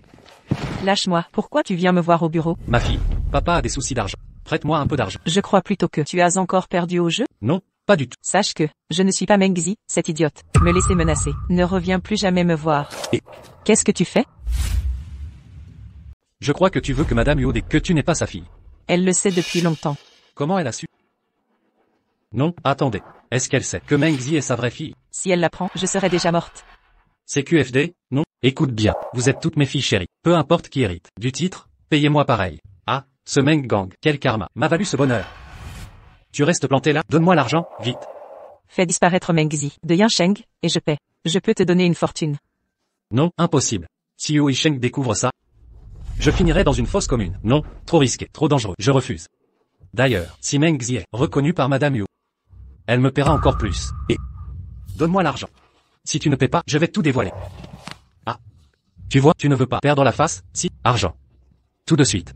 [SPEAKER 2] Lâche-moi. Pourquoi tu viens me voir au bureau?
[SPEAKER 3] Ma fille, papa a des soucis d'argent. Prête-moi un peu d'argent.
[SPEAKER 2] Je crois plutôt que tu as encore perdu au jeu.
[SPEAKER 3] Non, pas du tout.
[SPEAKER 2] Sache que je ne suis pas Meng Zi, cette idiote. Me laisser menacer. Ne reviens plus jamais me voir.
[SPEAKER 3] Et
[SPEAKER 2] Qu'est-ce que tu fais?
[SPEAKER 3] je crois que tu veux que Madame Huo que tu n'es pas sa fille.
[SPEAKER 2] Elle le sait depuis longtemps.
[SPEAKER 3] Comment elle a su? Non, attendez. Est-ce qu'elle sait que Meng Zi est sa vraie fille?
[SPEAKER 2] Si elle l'apprend, je serais déjà morte.
[SPEAKER 3] C'est QFD, non? Écoute bien, vous êtes toutes mes filles chéries. Peu importe qui hérite du titre, payez-moi pareil. Ah, Ce Meng Gang, quel karma, m'a valu ce bonheur. Tu restes planté là, donne-moi l'argent, vite.
[SPEAKER 2] Fais disparaître Mengzi de Yansheng, et je paie. Je peux te donner une fortune.
[SPEAKER 3] Non, impossible. Si Yu Yisheng découvre ça, je finirai dans une fosse commune. Non, trop risqué, trop dangereux, je refuse. D'ailleurs, si Meng Xi est reconnu par Madame Yu, elle me paiera encore plus. Et donne-moi l'argent. Si tu ne paies pas, je vais tout dévoiler. Ah. Tu vois, tu ne veux pas perdre la face, si, argent. Tout de suite.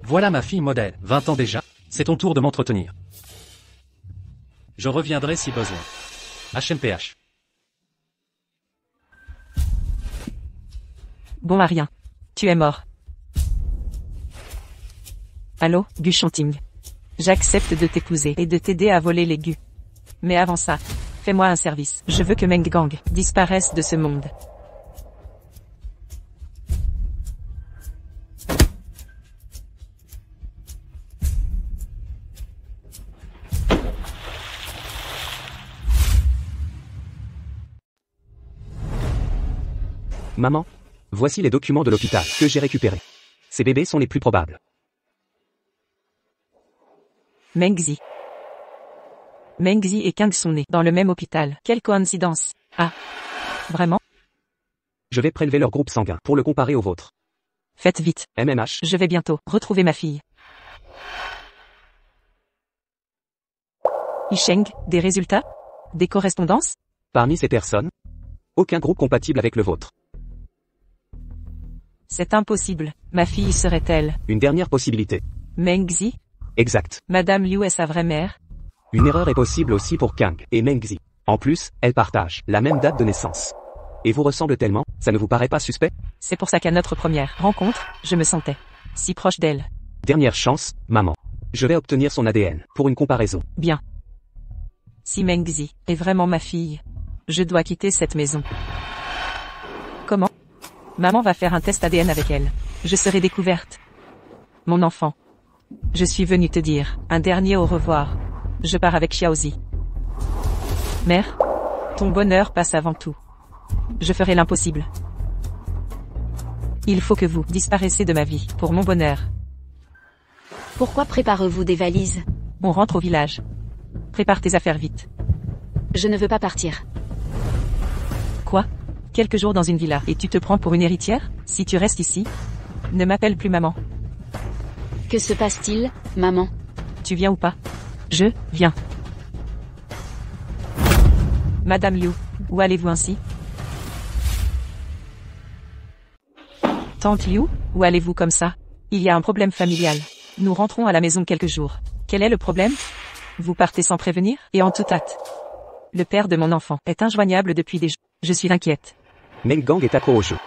[SPEAKER 3] Voilà ma fille modèle, 20 ans déjà, c'est ton tour de m'entretenir. Je reviendrai si besoin. HMPH.
[SPEAKER 2] Bon à rien. Tu es mort. Allô, Gu Shonting. J'accepte de t'épouser et de t'aider à voler les Gu. Mais avant ça, fais-moi un service. Je veux que Meng Gang disparaisse de ce monde.
[SPEAKER 4] Maman, voici les documents de l'hôpital que j'ai récupérés. Ces bébés sont les plus probables.
[SPEAKER 2] Mengzi. Mengzi et Kang sont nés dans le même hôpital. Quelle coïncidence. Ah. Vraiment?
[SPEAKER 4] Je vais prélever leur groupe sanguin pour le comparer au vôtre.
[SPEAKER 2] Faites vite.
[SPEAKER 4] MMH.
[SPEAKER 2] Je vais bientôt retrouver ma fille. Yisheng, des résultats? Des correspondances?
[SPEAKER 4] Parmi ces personnes, aucun groupe compatible avec le vôtre.
[SPEAKER 2] C'est impossible. Ma fille serait-elle?
[SPEAKER 4] Une dernière possibilité.
[SPEAKER 2] Mengzi?
[SPEAKER 4] Exact.
[SPEAKER 2] Madame Liu est sa vraie mère?
[SPEAKER 4] Une erreur est possible aussi pour Kang et Mengzi. En plus, elles partagent la même date de naissance. Et vous ressemblent tellement, ça ne vous paraît pas suspect?
[SPEAKER 2] C'est pour ça qu'à notre première rencontre, je me sentais si proche d'elle.
[SPEAKER 4] Dernière chance, maman. Je vais obtenir son ADN pour une comparaison.
[SPEAKER 2] Bien. Si Mengzi est vraiment ma fille, je dois quitter cette maison. Comment? Maman va faire un test ADN avec elle. Je serai découverte. Mon enfant. Je suis venue te dire un dernier au revoir. Je pars avec Xiaozi. Mère, ton bonheur passe avant tout. Je ferai l'impossible. Il faut que vous disparaissiez de ma vie pour mon bonheur.
[SPEAKER 1] Pourquoi préparez-vous des valises?
[SPEAKER 2] On rentre au village. Prépare tes affaires vite.
[SPEAKER 1] Je ne veux pas partir.
[SPEAKER 2] Quoi? Quelques jours dans une villa et tu te prends pour une héritière? Si tu restes ici, ne m'appelle plus maman.
[SPEAKER 1] Que se passe-t-il, maman?
[SPEAKER 2] Tu viens ou pas? Je viens. Madame Liu, où allez-vous ainsi? Tante Liu, où allez-vous comme ça? Il y a un problème familial. Nous rentrons à la maison quelques jours. Quel est le problème? Vous partez sans prévenir et en toute hâte. Le père de mon enfant est injoignable depuis des jours. Je suis inquiète.
[SPEAKER 4] Meng Gang est accro au jeu.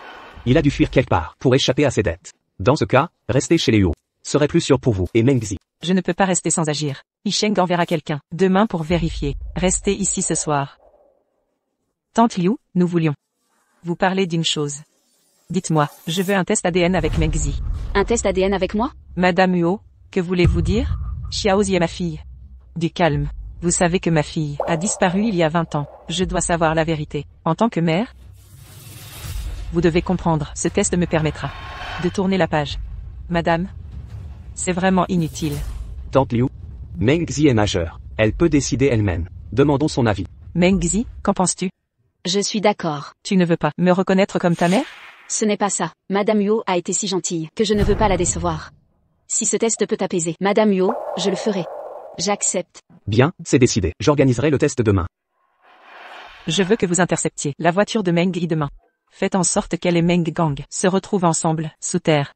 [SPEAKER 4] Il a dû fuir quelque part pour échapper à ses dettes. Dans ce cas, restez chez les Huo serait plus sûr pour vous et Mengzi.
[SPEAKER 2] Je ne peux pas rester sans agir. Yisheng enverra quelqu'un demain pour vérifier. Restez ici ce soir. Tante Liu, nous voulions vous parler d'une chose. Dites-moi, je veux un test ADN avec Mengzi.
[SPEAKER 1] Un test ADN avec moi?
[SPEAKER 2] Madame Huo, que voulez-vous dire? Xiaozi est ma fille. Du calme. Vous savez que ma fille a disparu il y a 20 ans. Je dois savoir la vérité. En tant que mère, vous devez comprendre. Ce test me permettra de tourner la page. Madame, c'est vraiment inutile.
[SPEAKER 4] Tante Liu, Mengzi est majeure. Elle peut décider elle-même. Demandons son avis.
[SPEAKER 2] Mengzi, qu'en penses-tu?
[SPEAKER 1] Je suis d'accord.
[SPEAKER 2] Tu ne veux pas me reconnaître comme ta mère?
[SPEAKER 1] Ce n'est pas ça. Madame Huo a été si gentille que je ne veux pas la décevoir. Si ce test peut apaiser Madame Huo, je le ferai. J'accepte.
[SPEAKER 4] Bien, c'est décidé. J'organiserai le test demain.
[SPEAKER 2] Je veux que vous interceptiez la voiture de Mengzi demain. Faites en sorte qu'elle et Meng Gang se retrouvent ensemble, sous terre.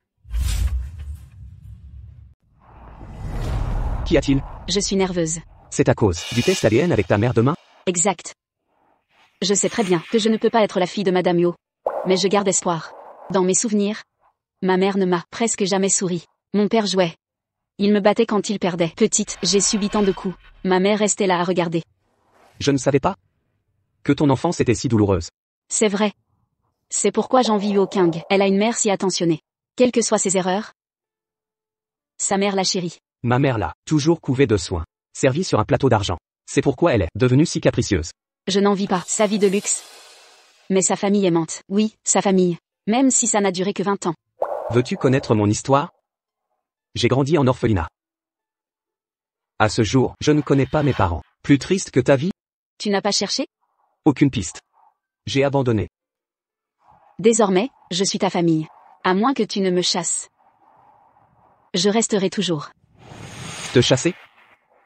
[SPEAKER 4] Qu'y a-t-il?
[SPEAKER 1] Je suis nerveuse.
[SPEAKER 4] C'est à cause du test ADN avec ta mère demain?
[SPEAKER 1] Exact. Je sais très bien que je ne peux pas être la fille de Madame Huo. Mais je garde espoir. Dans mes souvenirs, ma mère ne m'a presque jamais souri. Mon père jouait. Il me battait quand il perdait. Petite, j'ai subi tant de coups. Ma mère restait là à regarder.
[SPEAKER 4] Je ne savais pas que ton enfance était si douloureuse.
[SPEAKER 1] C'est vrai. C'est pourquoi j'envie Huo Kang. Elle a une mère si attentionnée. Quelles que soient ses erreurs, sa mère la chérit.
[SPEAKER 4] Ma mère l'a toujours couvée de soins, servie sur un plateau d'argent. C'est pourquoi elle est devenue si capricieuse.
[SPEAKER 1] Je n'envie pas sa vie de luxe. Mais sa famille aimante. Oui, sa famille. Même si ça n'a duré que 20 ans.
[SPEAKER 4] Veux-tu connaître mon histoire? J'ai grandi en orphelinat. À ce jour, je ne connais pas mes parents. Plus triste que ta vie?
[SPEAKER 1] Tu n'as pas cherché?
[SPEAKER 4] Aucune piste. J'ai abandonné.
[SPEAKER 1] Désormais, je suis ta famille. À moins que tu ne me chasses. Je resterai toujours.
[SPEAKER 4] Te chasser?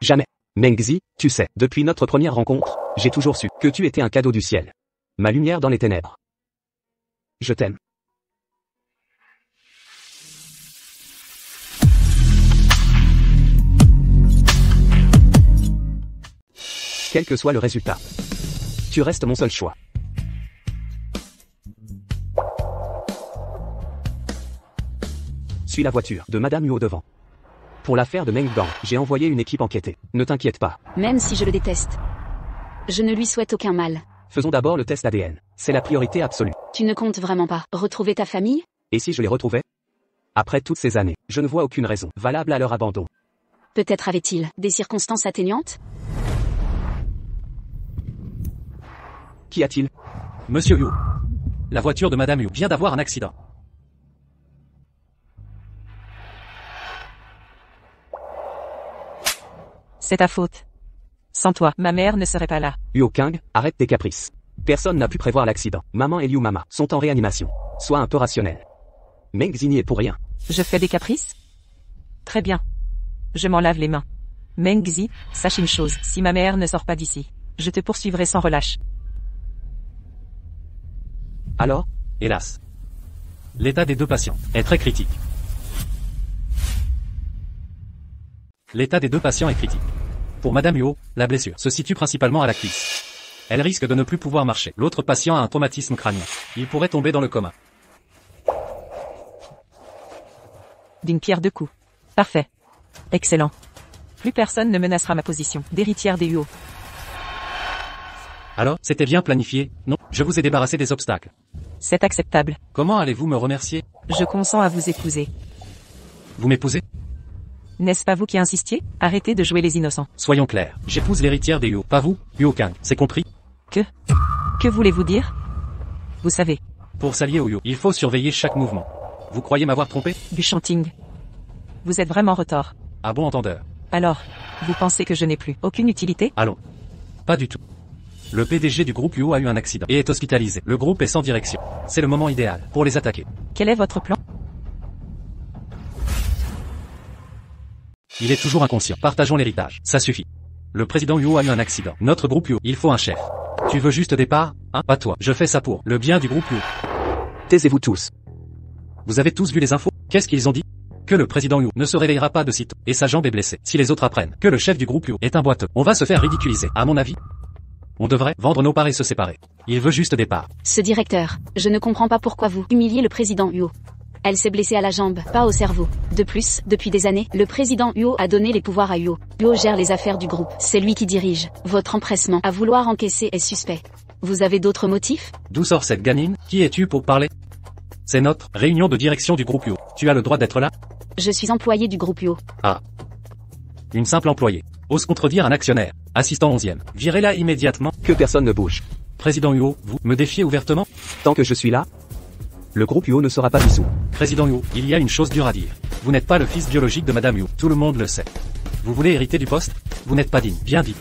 [SPEAKER 4] Jamais. Mengzi, tu sais, depuis notre première rencontre, j'ai toujours su que tu étais un cadeau du ciel. Ma lumière dans les ténèbres. Je t'aime. Quel que soit le résultat, tu restes mon seul choix. Suis la voiture de Madame Yu au devant. Pour l'affaire de Meng Gang, j'ai envoyé une équipe enquêter. Ne t'inquiète pas.
[SPEAKER 1] Même si je le déteste. Je ne lui souhaite aucun mal.
[SPEAKER 4] Faisons d'abord le test ADN. C'est la priorité absolue.
[SPEAKER 1] Tu ne comptes vraiment pas retrouver ta famille?
[SPEAKER 4] Et si je les retrouvais? Après toutes ces années, je ne vois aucune raison valable à leur abandon.
[SPEAKER 1] Peut-être avait-il des circonstances atténuantes?
[SPEAKER 4] Qu'y a-t-il?
[SPEAKER 3] Monsieur Yu. La voiture de Madame Yu vient d'avoir un accident.
[SPEAKER 2] C'est ta faute. Sans toi, ma mère ne serait pas là.
[SPEAKER 4] Yu Kang, arrête tes caprices. Personne n'a pu prévoir l'accident. Maman et Liu Mama sont en réanimation. Sois un peu rationnel. Mengzi n'y est pour rien.
[SPEAKER 2] Je fais des caprices? Très bien. Je m'en lave les mains. Mengzi, sache une chose, si ma mère ne sort pas d'ici, je te poursuivrai sans relâche.
[SPEAKER 4] Alors?
[SPEAKER 3] Hélas. L'état des deux patients est très critique. L'état des deux patients est critique. Pour Madame Yu, la blessure se situe principalement à la cuisse. Elle risque de ne plus pouvoir marcher. L'autre patient a un traumatisme crânien. Il pourrait tomber dans le coma.
[SPEAKER 2] D'une pierre deux coups. Parfait. Excellent. Plus personne ne menacera ma position d'héritière des Huo.
[SPEAKER 3] Alors, c'était bien planifié, non? Je vous ai débarrassé des obstacles.
[SPEAKER 2] C'est acceptable.
[SPEAKER 3] Comment allez-vous me remercier?
[SPEAKER 2] Je consens à vous épouser.
[SPEAKER 3] Vous m'épousez?
[SPEAKER 2] N'est-ce pas vous qui insistiez? Arrêtez de jouer les innocents.
[SPEAKER 3] Soyons clairs, j'épouse l'héritière des Yu, pas vous, Yu Kang, c'est compris?
[SPEAKER 2] Que voulez-vous dire? Vous savez.
[SPEAKER 3] Pour s'allier au Yu, il faut surveiller chaque mouvement. Vous croyez m'avoir trompé?
[SPEAKER 2] Buchanting. Vous êtes vraiment retors.
[SPEAKER 3] À bon entendeur.
[SPEAKER 2] Alors, vous pensez que je n'ai plus aucune utilité?
[SPEAKER 3] Allons. Pas du tout. Le PDG du groupe Yu a eu un accident et est hospitalisé. Le groupe est sans direction. C'est le moment idéal pour les attaquer.
[SPEAKER 2] Quel est votre plan?
[SPEAKER 3] Il est toujours inconscient. Partageons l'héritage. Ça suffit. Le président Yu a eu un accident. Notre groupe Yu, il faut un chef. Tu veux juste départ? Hein? Pas toi. Je fais ça pour le bien du groupe Yu.
[SPEAKER 4] Taisez-vous tous.
[SPEAKER 3] Vous avez tous vu les infos? Qu'est-ce qu'ils ont dit? Que le président Yu ne se réveillera pas de sitôt et sa jambe est blessée. Si les autres apprennent que le chef du groupe Yu est un boiteux, on va se faire ridiculiser. À mon avis, on devrait vendre nos parts et se séparer. Il veut juste départ.
[SPEAKER 1] Ce directeur, je ne comprends pas pourquoi vous humiliez le président Yu. Elle s'est blessée à la jambe, pas au cerveau. De plus, depuis des années, le président Yu a donné les pouvoirs à Yu. Yu gère les affaires du groupe. C'est lui qui dirige. Votre empressement à vouloir encaisser est suspect. Vous avez d'autres motifs?
[SPEAKER 3] D'où sort cette gamine? Qui es-tu pour parler? C'est notre réunion de direction du groupe Yu. Tu as le droit d'être là?
[SPEAKER 1] Je suis employé du groupe Yu.
[SPEAKER 3] Ah. Une simple employée. Ose contredire un actionnaire. Assistant 11e. Virez-la immédiatement.
[SPEAKER 4] Que personne ne bouge.
[SPEAKER 3] Président Yu, vous me défiez ouvertement?
[SPEAKER 4] Tant que je suis là, le groupe Yu ne sera pas dissous.
[SPEAKER 3] Président Yu, il y a une chose dure à dire. Vous n'êtes pas le fils biologique de Madame Yu. Tout le monde le sait. Vous voulez hériter du poste? Vous n'êtes pas digne. Bien dit.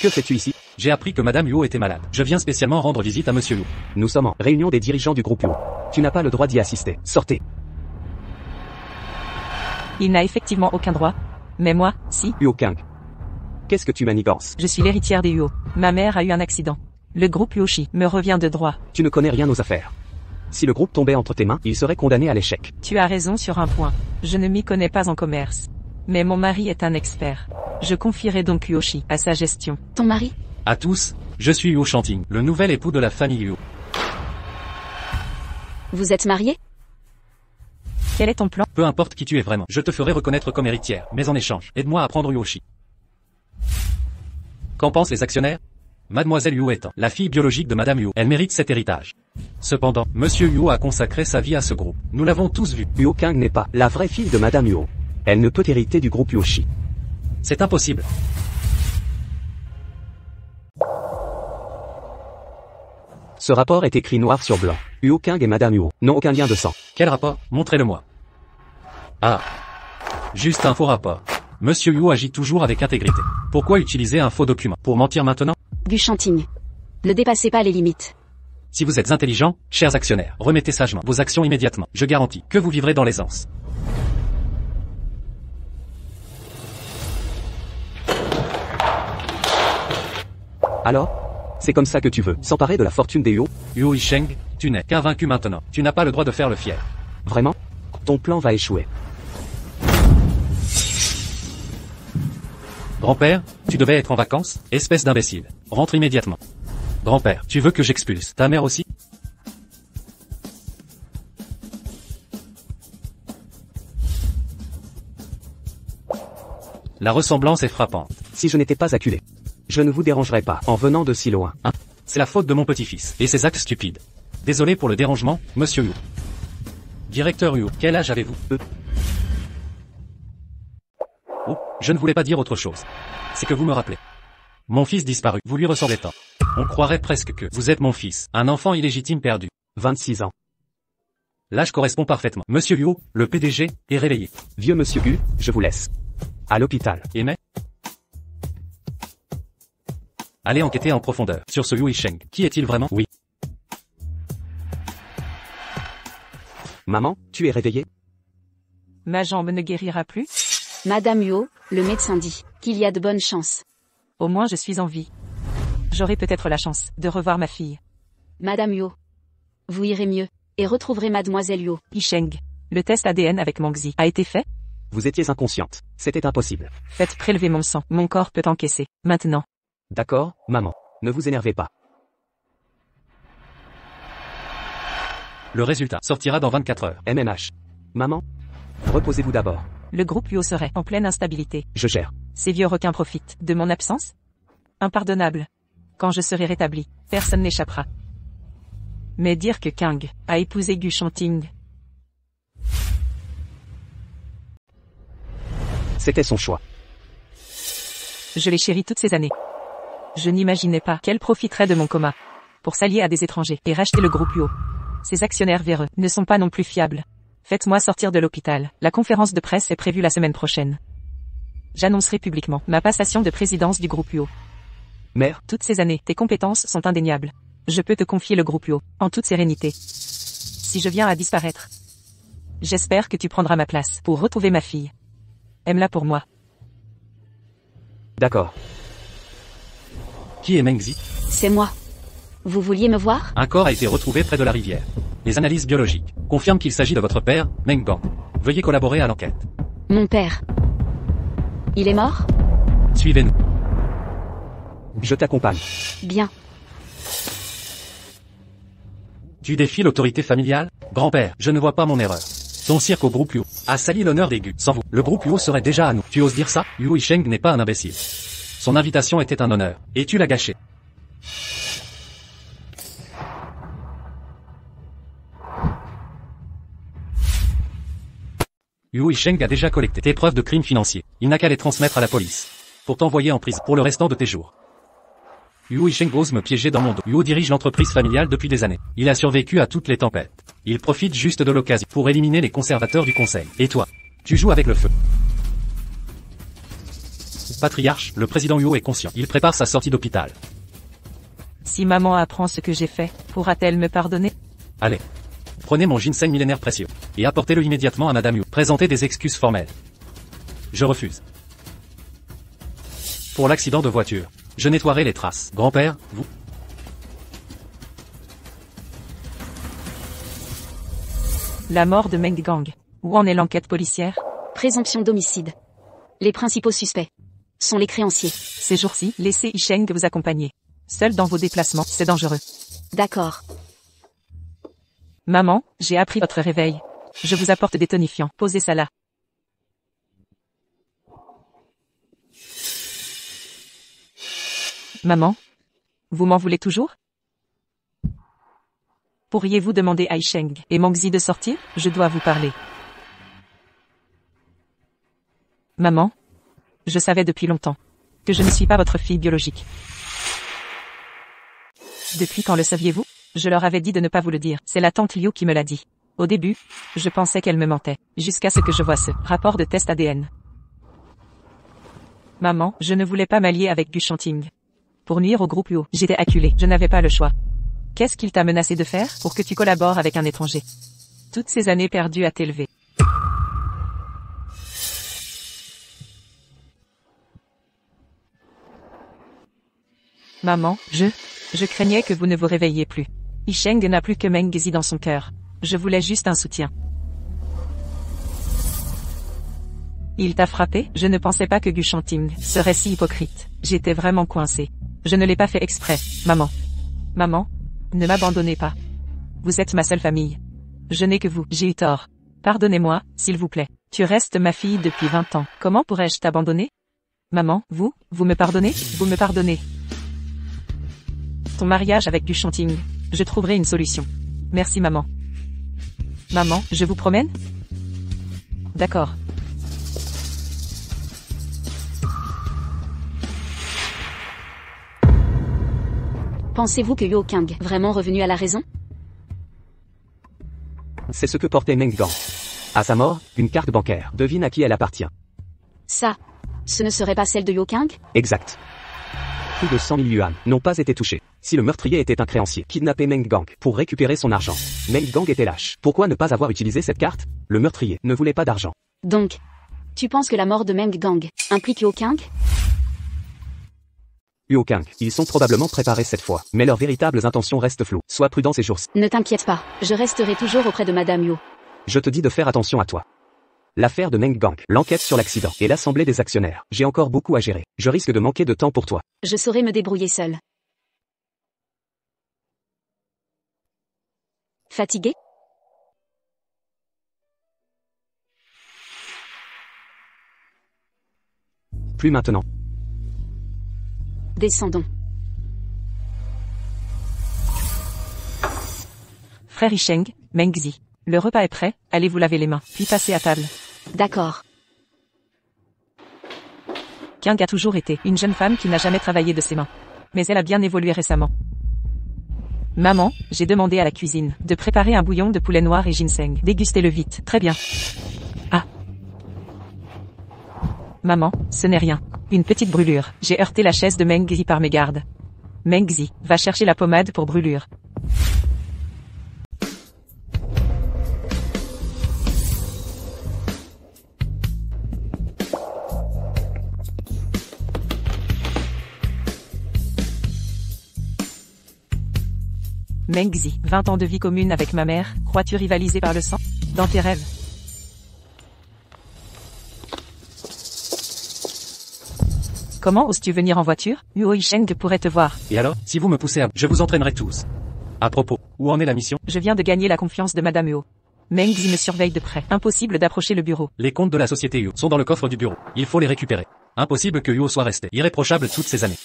[SPEAKER 4] Que fais-tu ici?
[SPEAKER 3] J'ai appris que Madame Yu était malade. Je viens spécialement rendre visite à Monsieur Yu.
[SPEAKER 4] Nous sommes en réunion des dirigeants du groupe Yu. Tu n'as pas le droit d'y assister. Sortez.
[SPEAKER 2] Il n'a effectivement aucun droit. Mais moi, si.
[SPEAKER 4] Yu Kang. Qu'est-ce que tu manigances?
[SPEAKER 2] Je suis l'héritière des Huo. Ma mère a eu un accident. Le groupe Yoshi me revient de droit.
[SPEAKER 4] Tu ne connais rien aux affaires. Si le groupe tombait entre tes mains, il serait condamné à l'échec.
[SPEAKER 2] Tu as raison sur un point. Je ne m'y connais pas en commerce. Mais mon mari est un expert. Je confierai donc Yoshi à sa gestion.
[SPEAKER 1] Ton mari?
[SPEAKER 3] À tous, je suis Yu Shanting, le nouvel époux de la famille Yu.
[SPEAKER 1] Vous êtes marié?
[SPEAKER 2] Quel est ton plan?
[SPEAKER 3] Peu importe qui tu es vraiment, je te ferai reconnaître comme héritière, mais en échange, aide-moi à prendre Yoshi. Qu'en pensent les actionnaires? Mademoiselle Yu étant la fille biologique de Madame Yu, elle mérite cet héritage. Cependant, Monsieur Yu a consacré sa vie à ce groupe. Nous l'avons tous vu.
[SPEAKER 4] Yu Kang n'est pas la vraie fille de Madame Yu. Elle ne peut hériter du groupe Yoshi.
[SPEAKER 3] C'est impossible.
[SPEAKER 4] Ce rapport est écrit noir sur blanc. Huo King et Madame Huo n'ont aucun lien de sang.
[SPEAKER 3] Quel rapport? Montrez-le-moi. Ah. Juste un faux rapport. Monsieur Yu agit toujours avec intégrité. Pourquoi utiliser un faux document? Pour mentir maintenant?
[SPEAKER 1] Gu Shanting. Ne dépassez pas les limites.
[SPEAKER 3] Si vous êtes intelligents, chers actionnaires, remettez sagement vos actions immédiatement. Je garantis que vous vivrez dans l'aisance.
[SPEAKER 4] Alors? C'est comme ça que tu veux s'emparer de la fortune des Huo?
[SPEAKER 3] Yu Yisheng, tu n'es qu'un vaincu maintenant. Tu n'as pas le droit de faire le fier.
[SPEAKER 4] Vraiment? Ton plan va échouer.
[SPEAKER 3] Grand-père, tu devais être en vacances, espèce d'imbécile. Rentre immédiatement. Grand-père, tu veux que j'expulse ta mère aussi? La ressemblance est frappante.
[SPEAKER 4] Si je n'étais pas acculé, je ne vous dérangerais pas en venant de si loin.
[SPEAKER 3] Hein? C'est la faute de mon petit-fils et ses actes stupides. Désolé pour le dérangement, monsieur Yu. Directeur Yu, quel âge avez-vous? Oh, je ne voulais pas dire autre chose. C'est que vous me rappelez. Mon fils disparu, vous lui ressemblez tant. On croirait presque que vous êtes mon fils, un enfant illégitime perdu.
[SPEAKER 4] 26 ans.
[SPEAKER 3] L'âge correspond parfaitement. Monsieur Yu, le PDG, est réveillé.
[SPEAKER 4] Vieux monsieur Hu, je vous laisse. À l'hôpital.
[SPEAKER 3] Et mais allez enquêter en profondeur sur ce Yu Yisheng. Qui est-il vraiment? Oui.
[SPEAKER 4] Maman, tu es réveillée?
[SPEAKER 2] Ma jambe ne guérira plus?
[SPEAKER 1] Madame Huo, le médecin dit qu'il y a de bonnes chances.
[SPEAKER 2] Au moins je suis en vie. J'aurai peut-être la chance de revoir ma fille.
[SPEAKER 1] Madame Huo, vous irez mieux et retrouverez Mademoiselle Huo.
[SPEAKER 2] Yisheng. Le test ADN avec Mangzi a été fait?
[SPEAKER 4] Vous étiez inconsciente. C'était impossible.
[SPEAKER 2] Faites prélever mon sang. Mon corps peut encaisser. Maintenant.
[SPEAKER 4] D'accord, maman. Ne vous énervez pas.
[SPEAKER 3] Le résultat sortira dans 24 heures.
[SPEAKER 4] MMH. Maman? Reposez-vous d'abord.
[SPEAKER 2] Le groupe Huo serait en pleine instabilité.
[SPEAKER 4] Je gère.
[SPEAKER 2] Ces vieux requins profitent de mon absence? Impardonnable. Quand je serai rétabli, personne n'échappera. Mais dire que King a épousé Gu Shanting.
[SPEAKER 4] C'était son choix.
[SPEAKER 2] Je l'ai chéri toutes ces années. Je n'imaginais pas qu'elle profiterait de mon coma pour s'allier à des étrangers et racheter le groupe Huo. Ces actionnaires véreux ne sont pas non plus fiables. Faites-moi sortir de l'hôpital. La conférence de presse est prévue la semaine prochaine. J'annoncerai publiquement ma passation de présidence du groupe Huo.
[SPEAKER 4] Mère,
[SPEAKER 2] Toutes ces années, tes compétences sont indéniables. Je peux te confier le groupe Huo, en toute sérénité. Si je viens à disparaître, j'espère que tu prendras ma place pour retrouver ma fille. Aime-la pour moi.
[SPEAKER 4] d'accord.
[SPEAKER 3] Qui est Mengzi?
[SPEAKER 1] C'est moi. Vous vouliez me voir?
[SPEAKER 3] Un corps a été retrouvé près de la rivière. Les analyses biologiques confirment qu'il s'agit de votre père, Meng Gang. Veuillez collaborer à l'enquête.
[SPEAKER 1] Mon père. Il est mort?
[SPEAKER 3] Suivez-nous.
[SPEAKER 4] Je t'accompagne.
[SPEAKER 1] Bien.
[SPEAKER 3] Tu défies l'autorité familiale? Grand-père, je ne vois pas mon erreur. Ton cirque au groupe Huo a sali l'honneur des Gu. Sans vous, le groupe Huo serait déjà à nous. Tu oses dire ça? Yu Yisheng n'est pas un imbécile. Son invitation était un honneur, et tu l'as gâché. Yu Yisheng a déjà collecté tes preuves de crimes financiers. Il n'a qu'à les transmettre à la police. Pour t'envoyer en prison pour le restant de tes jours. Yu Yisheng ose me piéger dans mon dos. Yu dirige l'entreprise familiale depuis des années. Il a survécu à toutes les tempêtes. Il profite juste de l'occasion pour éliminer les conservateurs du conseil. Et toi, tu joues avec le feu. Patriarche, le président Yu est conscient. Il prépare sa sortie d'hôpital.
[SPEAKER 2] Si maman apprend ce que j'ai fait, pourra-t-elle me pardonner?
[SPEAKER 3] Allez. Prenez mon ginseng millénaire précieux. Et apportez-le immédiatement à Madame Yu. Présentez des excuses formelles. Je refuse. Pour l'accident de voiture, je nettoierai les traces. Grand-père, vous?
[SPEAKER 2] La mort de Meng Gang. Où en est l'enquête policière?
[SPEAKER 1] Présomption d'homicide. Les principaux suspects sont les créanciers.
[SPEAKER 2] Ces jours-ci, laissez Yisheng vous accompagner. Seul dans vos déplacements, c'est dangereux.
[SPEAKER 1] D'accord.
[SPEAKER 2] Maman, j'ai appris votre réveil. Je vous apporte des tonifiants. Posez ça là. Maman? Vous m'en voulez toujours? Pourriez-vous demander à Yisheng et Mangzi de sortir? Je dois vous parler. Maman? Je savais depuis longtemps que je ne suis pas votre fille biologique. Depuis quand le saviez-vous? Je leur avais dit de ne pas vous le dire. C'est la tante Liu qui me l'a dit. Au début, je pensais qu'elle me mentait. Jusqu'à ce que je vois ce rapport de test ADN. Maman, je ne voulais pas m'allier avec Gu Shanting. Pour nuire au groupe Luo, j'étais acculée. Je n'avais pas le choix. Qu'est-ce qu'il t'a menacé de faire pour que tu collabores avec un étranger? Toutes ces années perdues à t'élever. Maman, je craignais que vous ne vous réveilliez plus. Yisheng n'a plus que Meng Zi dans son cœur. Je voulais juste un soutien. Il t'a frappé? Je ne pensais pas que Gu Shanting serait si hypocrite. J'étais vraiment coincée. Je ne l'ai pas fait exprès, maman. Maman, ne m'abandonnez pas. Vous êtes ma seule famille. Je n'ai que vous, j'ai eu tort. Pardonnez-moi, s'il vous plaît. Tu restes ma fille depuis 20 ans. Comment pourrais-je t'abandonner? Maman, vous me pardonnez? Vous me pardonnez. Ton mariage avec Gu Shanting, je trouverai une solution. Merci maman. Maman, je vous promène? D'accord.
[SPEAKER 1] Pensez-vous que Yo King vraiment revenu à la raison?
[SPEAKER 4] C'est ce que portait Meng Gang. À sa mort, une carte bancaire. Devine à qui elle appartient.
[SPEAKER 1] Ça, ce ne serait pas celle de Yo King?
[SPEAKER 4] Exact. Plus de 100 000 yuan n'ont pas été touchés. Si le meurtrier était un créancier, kidnappé Meng Gang pour récupérer son argent. Meng Gang était lâche. Pourquoi ne pas avoir utilisé cette carte? Le meurtrier ne voulait pas d'argent.
[SPEAKER 1] Donc, tu penses que la mort de Meng Gang implique Yo King?
[SPEAKER 4] Yo King, ils sont probablement préparés cette fois, mais leurs véritables intentions restent floues. Sois prudent ces jours-ci.
[SPEAKER 1] Ne t'inquiète pas, je resterai toujours auprès de Madame Yo.
[SPEAKER 4] Je te dis de faire attention à toi. L'affaire de Meng Gang, l'enquête sur l'accident et l'assemblée des actionnaires. J'ai encore beaucoup à gérer. Je risque de manquer de temps pour toi.
[SPEAKER 1] Je saurai me débrouiller seule. Fatigué?
[SPEAKER 4] Plus maintenant.
[SPEAKER 1] Descendons.
[SPEAKER 2] Frère Yisheng, Meng Zi. Le repas est prêt, allez vous laver les mains, puis passez à table.
[SPEAKER 1] D'accord.
[SPEAKER 2] King a toujours été une jeune femme qui n'a jamais travaillé de ses mains. Mais elle a bien évolué récemment. Maman, j'ai demandé à la cuisine de préparer un bouillon de poulet noir et ginseng. Dégustez-le vite. Très bien. Ah. Maman, ce n'est rien. Une petite brûlure. J'ai heurté la chaise de Meng Zi par mégarde. Meng Zi, va chercher la pommade pour brûlure. Meng Zi, 20 ans de vie commune avec ma mère, crois-tu rivaliser par le sang? Dans tes rêves. Comment oses-tu venir en voiture? Huo Yisheng pourrait te voir.
[SPEAKER 3] Et alors, si vous me poussez à... Je vous entraînerai tous. À propos, où en est la mission?
[SPEAKER 2] Je viens de gagner la confiance de Madame Huo. Meng Zi me surveille de près. Impossible d'approcher le bureau.
[SPEAKER 3] Les comptes de la société Huo sont dans le coffre du bureau. Il faut les récupérer. Impossible que Huo soit resté irréprochable toutes ces années.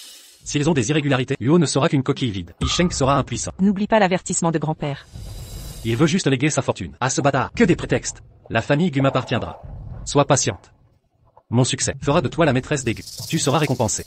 [SPEAKER 3] S'ils ont des irrégularités, Huo ne sera qu'une coquille vide. Yisheng sera impuissant.
[SPEAKER 2] N'oublie pas l'avertissement de grand-père.
[SPEAKER 3] Il veut juste léguer sa fortune. À ce bâtard. Que des prétextes. La famille Gu m'appartiendra. Sois patiente. Mon succès fera de toi la maîtresse des Gu. Tu seras récompensé.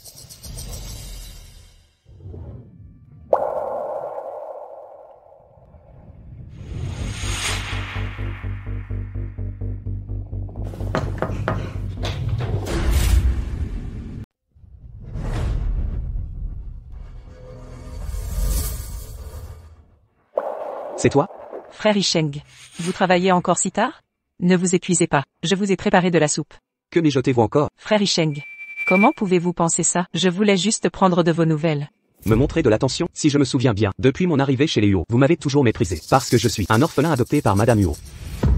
[SPEAKER 4] C'est toi?
[SPEAKER 2] Frère Yisheng, vous travaillez encore si tard? Ne vous épuisez pas, je vous ai préparé de la soupe.
[SPEAKER 4] Que mijotez-vous encore?
[SPEAKER 2] Frère Yisheng, comment pouvez-vous penser ça? Je voulais juste prendre de vos nouvelles.
[SPEAKER 4] Me montrer de l'attention? Si je me souviens bien, depuis mon arrivée chez les Huo, vous m'avez toujours méprisé, parce que je suis un orphelin adopté par Madame Huo.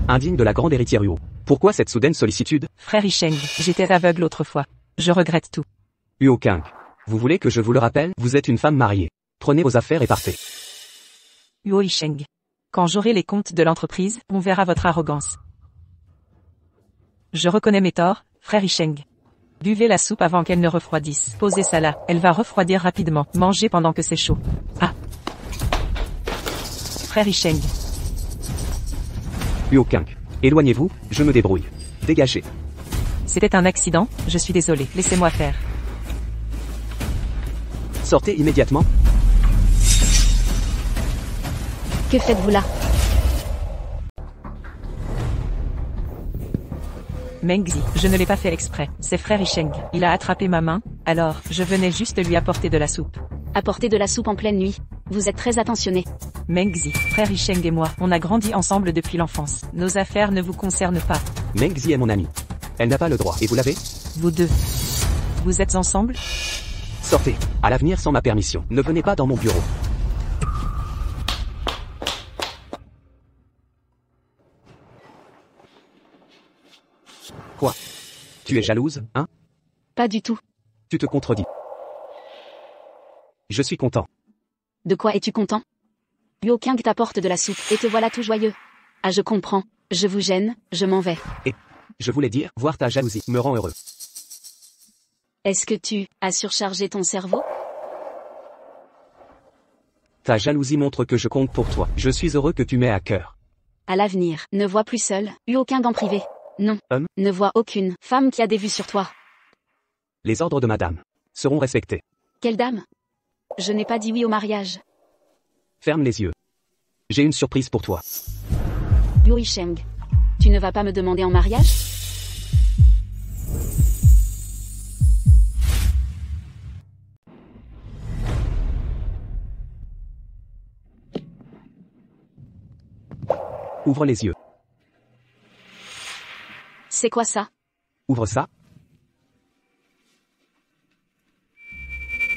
[SPEAKER 4] Indigne de la grande héritière Huo. Pourquoi cette soudaine sollicitude?
[SPEAKER 2] Frère Yisheng, j'étais aveugle autrefois. Je regrette tout.
[SPEAKER 4] Huo King. Vous voulez que je vous le rappelle? Vous êtes une femme mariée. Prenez vos affaires et partez.
[SPEAKER 2] Huo Yisheng. Quand j'aurai les comptes de l'entreprise, on verra votre arrogance. Je reconnais mes torts, frère Yisheng. Buvez la soupe avant qu'elle ne refroidisse. Posez ça là, elle va refroidir rapidement. Mangez pendant que c'est chaud. Ah. Frère Yisheng.
[SPEAKER 4] Huo King. Éloignez-vous, je me débrouille. Dégagez.
[SPEAKER 2] C'était un accident, je suis désolé. Laissez-moi faire.
[SPEAKER 4] Sortez immédiatement.
[SPEAKER 1] Que faites-vous là?
[SPEAKER 2] Mengzi, je ne l'ai pas fait exprès. C'est frère Isheng. Il a attrapé ma main, alors, je venais juste lui apporter de la soupe.
[SPEAKER 1] Apporter de la soupe en pleine nuit. Vous êtes très attentionné.
[SPEAKER 2] Mengzi, frère Isheng et moi, on a grandi ensemble depuis l'enfance. Nos affaires ne vous concernent pas.
[SPEAKER 4] Mengzi est mon amie. Elle n'a pas le droit. Et vous l'avez?
[SPEAKER 2] Vous deux. Vous êtes ensemble?
[SPEAKER 4] Sortez. À l'avenir sans ma permission. Ne venez pas dans mon bureau. Quoi? Tu es jalouse, hein?
[SPEAKER 1] Pas du tout.
[SPEAKER 4] Tu te contredis. Je suis content.
[SPEAKER 1] De quoi es-tu content? Liu Kang t'apporte de la soupe et te voilà tout joyeux. Ah, je comprends. Je vous gêne, je m'en vais.
[SPEAKER 4] Et, je voulais dire, voir ta jalousie me rend heureux.
[SPEAKER 1] Est-ce que tu as surchargé ton cerveau?
[SPEAKER 4] Ta jalousie montre que je compte pour toi. Je suis heureux que tu m'aies à cœur.
[SPEAKER 1] À l'avenir, ne vois plus seul, Liu Kang en privé. Non. Ne vois aucune femme qui a des vues sur toi.
[SPEAKER 4] Les ordres de madame seront respectés.
[SPEAKER 1] Quelle dame? Je n'ai pas dit oui au mariage.
[SPEAKER 4] Ferme les yeux. J'ai une surprise pour toi.
[SPEAKER 1] Liu Isheng, tu ne vas pas me demander en mariage?
[SPEAKER 4] Ouvre les yeux.
[SPEAKER 1] C'est quoi ça?
[SPEAKER 4] Ouvre ça.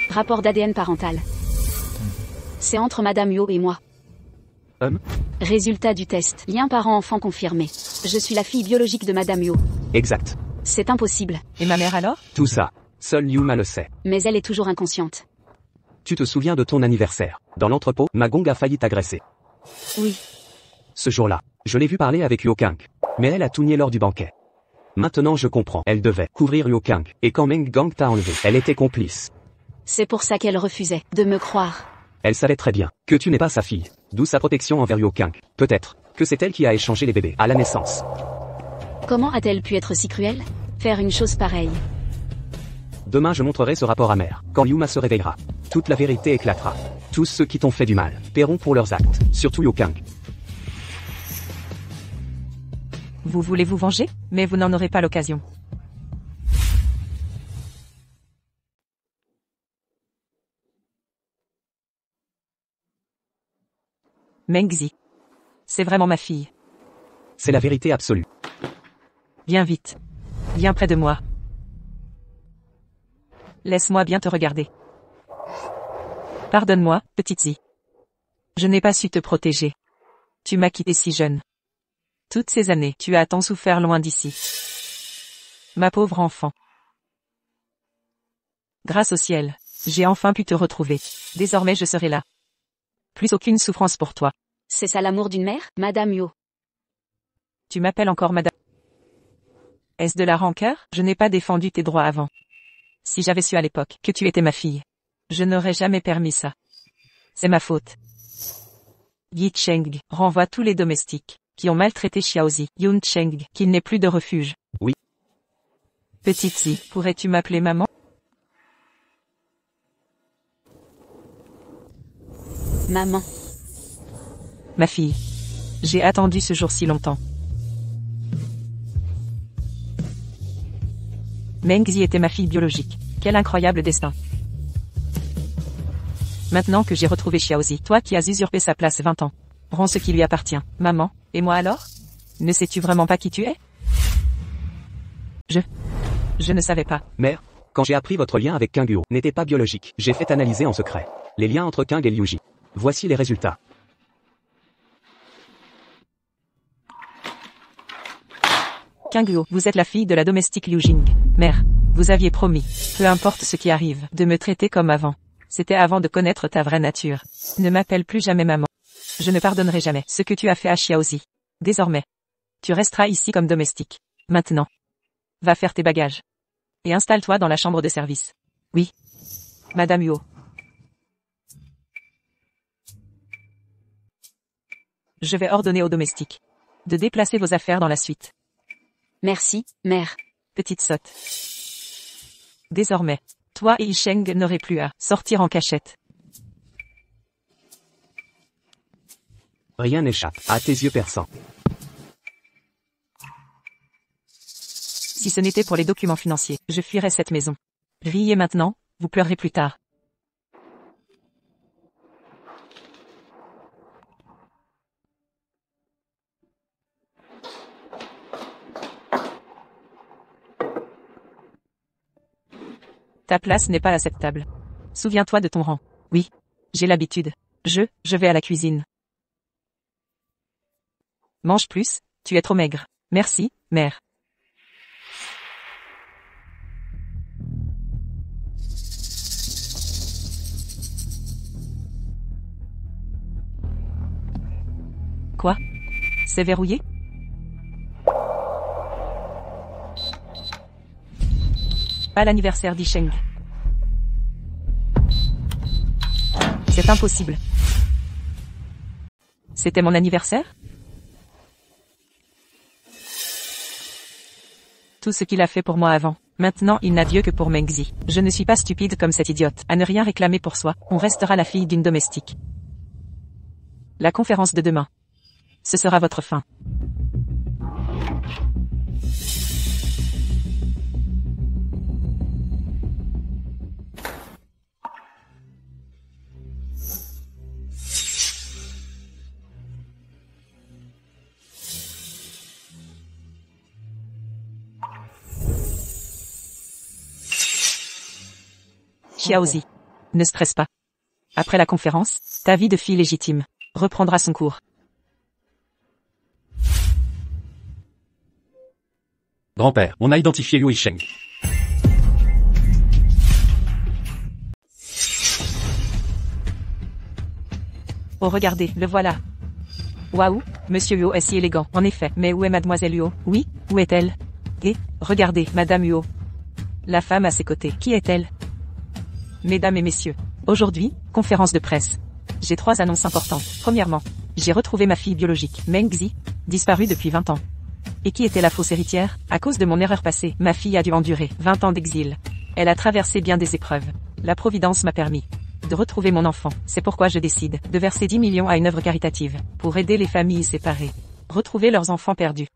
[SPEAKER 1] Rapport d'ADN parental. C'est entre Madame Yo et moi. Résultat du test. Lien parent-enfant confirmé. Je suis la fille biologique de Madame Yo.
[SPEAKER 4] Exact.
[SPEAKER 1] C'est impossible.
[SPEAKER 2] Et ma mère alors?
[SPEAKER 4] Tout ça. Seule Yuma le sait.
[SPEAKER 1] Mais elle est toujours inconsciente.
[SPEAKER 4] Tu te souviens de ton anniversaire. Dans l'entrepôt, Ma Gong a failli t'agresser.
[SPEAKER 1] Oui.
[SPEAKER 4] Ce jour-là, je l'ai vu parler avec Liu Kang. Mais elle a tout nié lors du banquet. Maintenant je comprends. Elle devait couvrir Liu Kang. Et quand Meng Gang t'a enlevé, elle était complice.
[SPEAKER 1] C'est pour ça qu'elle refusait de me croire.
[SPEAKER 4] Elle savait très bien que tu n'es pas sa fille. D'où sa protection envers Liu Kang. Peut-être que c'est elle qui a échangé les bébés à la naissance.
[SPEAKER 1] Comment a-t-elle pu être si cruelle? Faire une chose pareille.
[SPEAKER 4] Demain je montrerai ce rapport amer. Quand Yuma se réveillera, toute la vérité éclatera. Tous ceux qui t'ont fait du mal paieront pour leurs actes. Surtout Liu Kang.
[SPEAKER 2] Vous voulez vous venger, mais vous n'en aurez pas l'occasion. Mengzi. C'est vraiment ma fille.
[SPEAKER 4] C'est la vérité absolue.
[SPEAKER 2] Viens vite. Viens près de moi. Laisse-moi bien te regarder. Pardonne-moi, petite Zi. Je n'ai pas su te protéger. Tu m'as quitté si jeune. Toutes ces années, tu as tant souffert loin d'ici. Ma pauvre enfant. Grâce au ciel, j'ai enfin pu te retrouver. Désormais je serai là. Plus aucune souffrance pour toi.
[SPEAKER 1] C'est ça l'amour d'une mère, Madame Yo?
[SPEAKER 2] Tu m'appelles encore madame. Est-ce de la rancœur? Je n'ai pas défendu tes droits avant. Si j'avais su à l'époque que tu étais ma fille, je n'aurais jamais permis ça. C'est ma faute. Yi Cheng renvoie tous les domestiques qui ont maltraité Xiaozi. Yun Cheng, qu'il n'ait plus de refuge.
[SPEAKER 4] Oui.
[SPEAKER 2] Petite Zi, pourrais-tu m'appeler maman?
[SPEAKER 1] Maman.
[SPEAKER 2] Ma fille. J'ai attendu ce jour si longtemps. Mengzi était ma fille biologique. Quel incroyable destin. Maintenant que j'ai retrouvé Xiaozi, toi qui as usurpé sa place 20 ans, rends ce qui lui appartient. Maman, et moi alors? Ne sais-tu vraiment pas qui tu es? Je ne savais pas.
[SPEAKER 4] Mère, quand j'ai appris votre lien avec Kang Yuo n'était pas biologique, j'ai fait analyser en secret les liens entre Kang et Liu Ji. Voici les résultats.
[SPEAKER 2] Kang Yuo, vous êtes la fille de la domestique Liu Jing. Mère, vous aviez promis, peu importe ce qui arrive, de me traiter comme avant. C'était avant de connaître ta vraie nature. Ne m'appelle plus jamais maman. Je ne pardonnerai jamais ce que tu as fait à Xiaozi. Désormais, tu resteras ici comme domestique. Maintenant, va faire tes bagages. Et installe-toi dans la chambre de service. Oui. Madame Yuo. Je vais ordonner aux domestiques de déplacer vos affaires dans la suite.
[SPEAKER 1] Merci, mère.
[SPEAKER 2] Petite sotte. Désormais, toi et Isheng n'aurez plus à sortir en cachette.
[SPEAKER 4] Rien n'échappe à tes yeux perçants.
[SPEAKER 2] Si ce n'était pour les documents financiers, je fuirais cette maison. Riez maintenant, vous pleurerez plus tard. Ta place n'est pas à cette table. Souviens-toi de ton rang. Oui, j'ai l'habitude. Je vais à la cuisine. Mange plus, tu es trop maigre. Merci, mère. Quoi? C'est verrouillé? Pas l'anniversaire d'Isheng. C'est impossible. C'était mon anniversaire? Tout ce qu'il a fait pour moi avant. Maintenant, il n'a Dieu que pour Mengzi. Je ne suis pas stupide comme cette idiote. À ne rien réclamer pour soi, on restera la fille d'une domestique. La conférence de demain. Ce sera votre fin. Xiaozi. Ne stresse pas. Après la conférence, ta vie de fille légitime reprendra son cours.
[SPEAKER 3] Grand-père, on a identifié Yu Isheng.
[SPEAKER 2] Oh regardez, le voilà. Waouh, Monsieur Huo est si élégant, en effet. Mais où est Mademoiselle Huo? Oui, où est-elle? Et, regardez, Madame Huo. La femme à ses côtés, qui est-elle? Mesdames et messieurs, aujourd'hui, conférence de presse. J'ai 3 annonces importantes. Premièrement, j'ai retrouvé ma fille biologique, Mengzi, disparue depuis 20 ans. Et qui était la fausse héritière? À cause de mon erreur passée, ma fille a dû endurer 20 ans d'exil. Elle a traversé bien des épreuves. La Providence m'a permis de retrouver mon enfant. C'est pourquoi je décide de verser 10 millions à une œuvre caritative pour aider les familles séparées, retrouver leurs enfants perdus.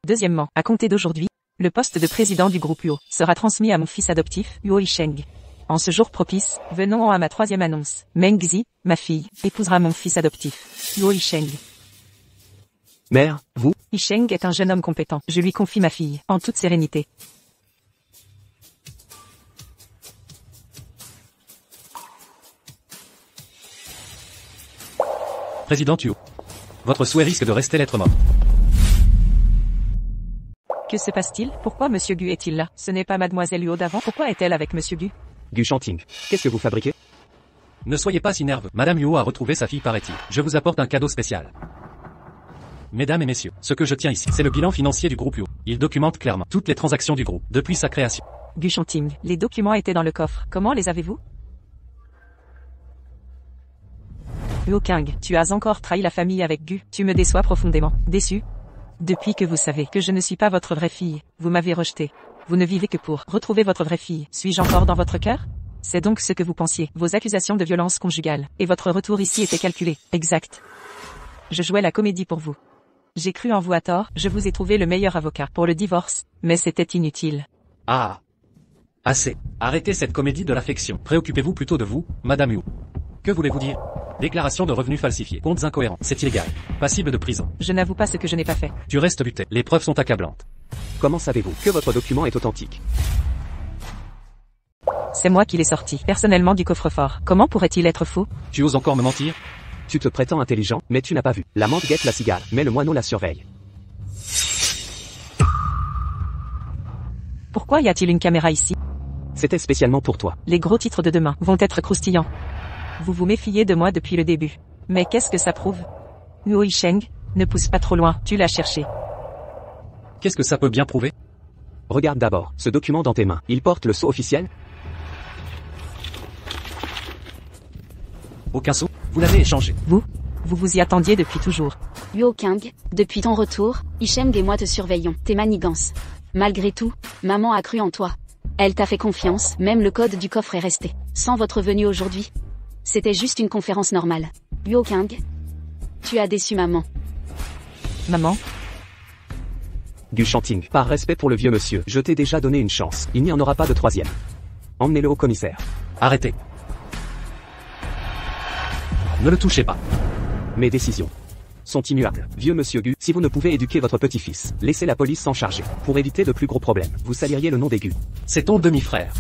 [SPEAKER 2] Deuxièmement, à compter d'aujourd'hui, le poste de président du groupe Huo sera transmis à mon fils adoptif, Huo Isheng. En ce jour propice, venons à ma 3e annonce. Mengzi, ma fille, épousera mon fils adoptif, Huo Isheng.
[SPEAKER 4] Mère, vous?
[SPEAKER 2] Isheng est un jeune homme compétent. Je lui confie ma fille, en toute sérénité.
[SPEAKER 3] Président Huo. Votre souhait risque de rester lettre morte.
[SPEAKER 2] Que se passe-t-il? Pourquoi Monsieur Gu est-il là? Ce n'est pas Mademoiselle Huo d'avant. Pourquoi est-elle avec Monsieur Gu?
[SPEAKER 4] Gu Shanting, qu'est-ce que vous fabriquez?
[SPEAKER 3] Ne soyez pas si nerveux. Madame Huo a retrouvé sa fille, paraît-il. Je vous apporte un cadeau spécial. Mesdames et messieurs, ce que je tiens ici, c'est le bilan financier du groupe Huo. Il documente clairement toutes les transactions du groupe, depuis sa création.
[SPEAKER 2] Gu Shanting, les documents étaient dans le coffre. Comment les avez-vous? Huo King, tu as encore trahi la famille avec Gu. Tu me déçois profondément. Déçu? Depuis que vous savez que je ne suis pas votre vraie fille, vous m'avez rejeté. Vous ne vivez que pour retrouver votre vraie fille. Suis-je encore dans votre cœur? C'est donc ce que vous pensiez. Vos accusations de violence conjugale et votre retour ici étaient calculés. Exact. Je jouais la comédie pour vous. J'ai cru en vous à tort. Je vous ai trouvé le meilleur avocat pour le divorce, mais c'était inutile.
[SPEAKER 3] Ah. Assez. Arrêtez cette comédie de l'affection. Préoccupez-vous plutôt de vous, Madame Huo. Que voulez-vous dire? Déclaration de revenus falsifiés. Comptes incohérents. C'est illégal. Passible de prison.
[SPEAKER 2] Je n'avoue pas ce que je n'ai pas fait.
[SPEAKER 3] Tu restes buté. Les preuves sont accablantes.
[SPEAKER 4] Comment savez-vous que votre document est authentique?
[SPEAKER 2] C'est moi qui l'ai sorti, personnellement du coffre-fort. Comment pourrait-il être faux?
[SPEAKER 3] Tu oses encore me mentir?
[SPEAKER 4] Tu te prétends intelligent, mais tu n'as pas vu. La menthe guette la cigale, mais le moineau la surveille.
[SPEAKER 2] Pourquoi y a-t-il une caméra ici?
[SPEAKER 4] C'était spécialement pour toi.
[SPEAKER 2] Les gros titres de demain vont être croustillants. Vous vous méfiez de moi depuis le début. Mais qu'est-ce que ça prouve? Huo Isheng, ne pousse pas trop loin, tu l'as cherché.
[SPEAKER 3] Qu'est-ce que ça peut bien prouver?
[SPEAKER 4] Regarde d'abord, ce document dans tes mains. Il porte le sceau officiel?
[SPEAKER 3] Aucun sceau. Vous l'avez échangé.
[SPEAKER 2] Vous vous y attendiez depuis toujours.
[SPEAKER 1] Huo King, depuis ton retour, Isheng et moi te surveillons. Tes manigances. Malgré tout, maman a cru en toi. Elle t'a fait confiance, même le code du coffre est resté. Sans votre venue aujourd'hui, c'était juste une conférence normale. Huo King, Tu as déçu maman.
[SPEAKER 2] Maman,
[SPEAKER 4] Gu Shanting, par respect pour le vieux monsieur, je t'ai déjà donné une chance. Il n'y en aura pas de troisième. Emmenez-le au commissaire.
[SPEAKER 3] Arrêtez. Ne le touchez pas.
[SPEAKER 4] Mes décisions sont immuables. Vieux monsieur Gu, si vous ne pouvez éduquer votre petit-fils, laissez la police s'en charger. Pour éviter de plus gros problèmes, vous saliriez le nom des Gu.
[SPEAKER 3] C'est ton demi-frère.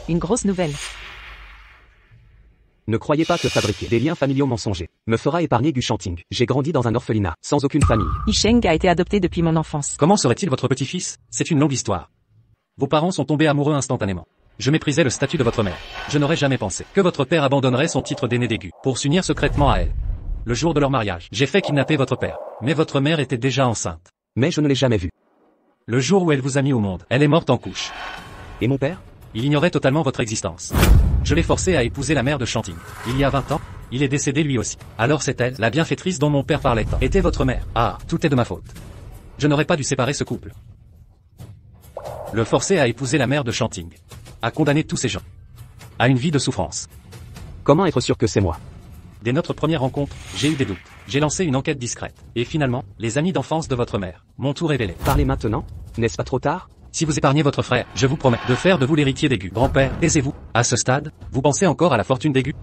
[SPEAKER 2] une grosse nouvelle.
[SPEAKER 4] Ne croyez pas que fabriquer des liens familiaux mensongers me fera épargner Gu Shanting. J'ai grandi dans un orphelinat, sans aucune famille.
[SPEAKER 2] Yisheng a été adopté depuis mon enfance.
[SPEAKER 3] Comment serait-il votre petit-fils? C'est une longue histoire. Vos parents sont tombés amoureux instantanément. Je méprisais le statut de votre mère. Je n'aurais jamais pensé que votre père abandonnerait son titre d'aîné d'aigu pour s'unir secrètement à elle. Le jour de leur mariage, j'ai fait kidnapper votre père. Mais votre mère était déjà enceinte.
[SPEAKER 4] Mais je ne l'ai jamais vue.
[SPEAKER 3] Le jour où elle vous a mis au monde, elle est morte en couche.
[SPEAKER 4] Et mon père?
[SPEAKER 3] Il ignorait totalement votre existence. Je l'ai forcé à épouser la mère de Shanting. Il y a 20 ans, il est décédé lui aussi. Alors c'est elle, la bienfaitrice dont mon père parlait tant, était votre mère. Ah, tout est de ma faute. Je n'aurais pas dû séparer ce couple. Le forcer à épouser la mère de Shanting. À condamner tous ces gens. À une vie de souffrance.
[SPEAKER 4] Comment être sûr que c'est moi?
[SPEAKER 3] Dès notre première rencontre, j'ai eu des doutes. J'ai lancé une enquête discrète. Et finalement, les amis d'enfance de votre mère m'ont tout révélé.
[SPEAKER 4] Parlez maintenant? N'est-ce pas trop tard?
[SPEAKER 3] Si vous épargnez votre frère, je vous promets de faire de vous l'héritier d'Aigu. Grand-père, taisez-vous. À ce stade, vous pensez encore à la fortune d'Aigu?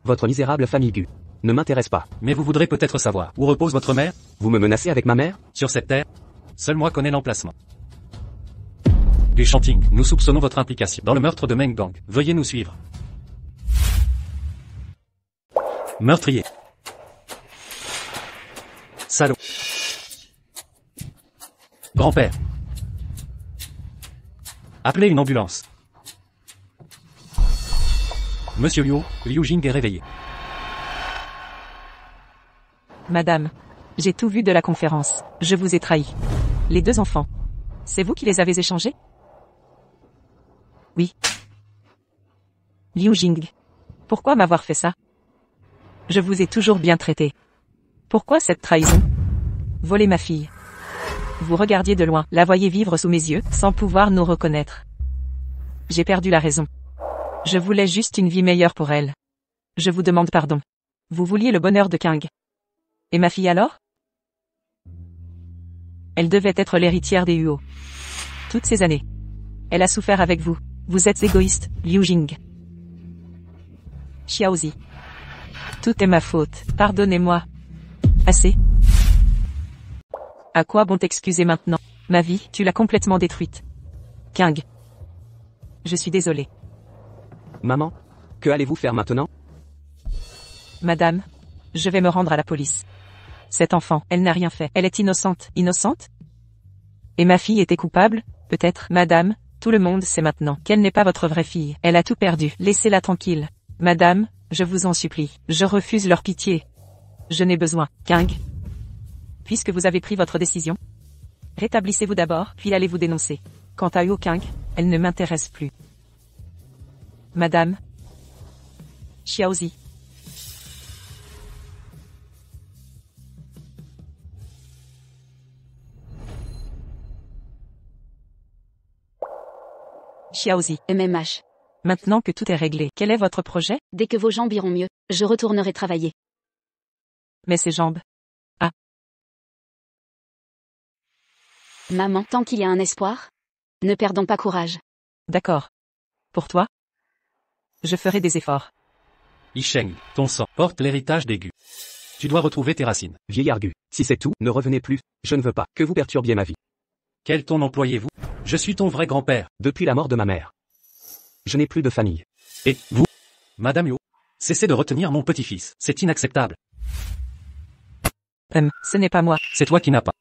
[SPEAKER 4] Votre misérable famille Gu ne m'intéresse pas.
[SPEAKER 3] Mais vous voudrez peut-être savoir où repose votre mère?
[SPEAKER 4] Vous me menacez avec ma mère?
[SPEAKER 3] Sur cette terre, seul moi connais l'emplacement. Gu Shanting, nous soupçonnons votre implication dans le meurtre de Meng Gang. Veuillez nous suivre. Meurtrier. Salaud. Grand-père. Appelez une ambulance. Monsieur Liu Jing est réveillé.
[SPEAKER 2] Madame, j'ai tout vu de la conférence. Je vous ai trahi. Les deux enfants. C'est vous qui les avez échangés? Oui. Liu Jing. Pourquoi m'avoir fait ça? Je vous ai toujours bien traité. Pourquoi cette trahison? Voler ma fille. Vous regardiez de loin, la voyez vivre sous mes yeux, sans pouvoir nous reconnaître. J'ai perdu la raison. Je voulais juste une vie meilleure pour elle. Je vous demande pardon. Vous vouliez le bonheur de King. Et ma fille alors? Elle devait être l'héritière des Huo. Toutes ces années. Elle a souffert avec vous. Vous êtes égoïste, Liu Jing. Xiaozi. Tout est ma faute. Pardonnez-moi. Assez. À quoi bon t'excuser maintenant? Ma vie, tu l'as complètement détruite. King. Je suis désolé.
[SPEAKER 4] Maman, que allez-vous faire maintenant?
[SPEAKER 2] Madame, je vais me rendre à la police. Cette enfant, elle n'a rien fait. Elle est innocente. Innocente? Et ma fille était coupable? Peut-être. Madame, tout le monde sait maintenant qu'elle n'est pas votre vraie fille. Elle a tout perdu. Laissez-la tranquille. Madame, je vous en supplie. Je refuse leur pitié. Je n'ai besoin. King. Puisque vous avez pris votre décision, rétablissez-vous d'abord, puis allez vous dénoncer. Quant à Huo King, elle ne m'intéresse plus. Madame. Xiaozi. Xiaozi.
[SPEAKER 1] MMH.
[SPEAKER 2] Maintenant que tout est réglé, quel est votre projet?
[SPEAKER 1] Dès que vos jambes iront mieux, je retournerai travailler.
[SPEAKER 2] Mais ces jambes.
[SPEAKER 1] Maman, tant qu'il y a un espoir, ne perdons pas courage.
[SPEAKER 2] D'accord. Pour toi? Je ferai des efforts.
[SPEAKER 3] Yisheng, ton sang porte l'héritage d'Aigu. Tu dois retrouver tes racines.
[SPEAKER 4] Vieillard Gu, si c'est tout, ne revenez plus. Je ne veux pas que vous perturbiez ma vie.
[SPEAKER 3] Quel ton employez-vous? Je suis ton vrai grand-père.
[SPEAKER 4] Depuis la mort de ma mère, je n'ai plus de famille.
[SPEAKER 3] Et vous? Madame Yo, cessez de retenir mon petit-fils. C'est inacceptable.
[SPEAKER 2] Ce n'est pas moi.
[SPEAKER 3] C'est toi qui n'as pas.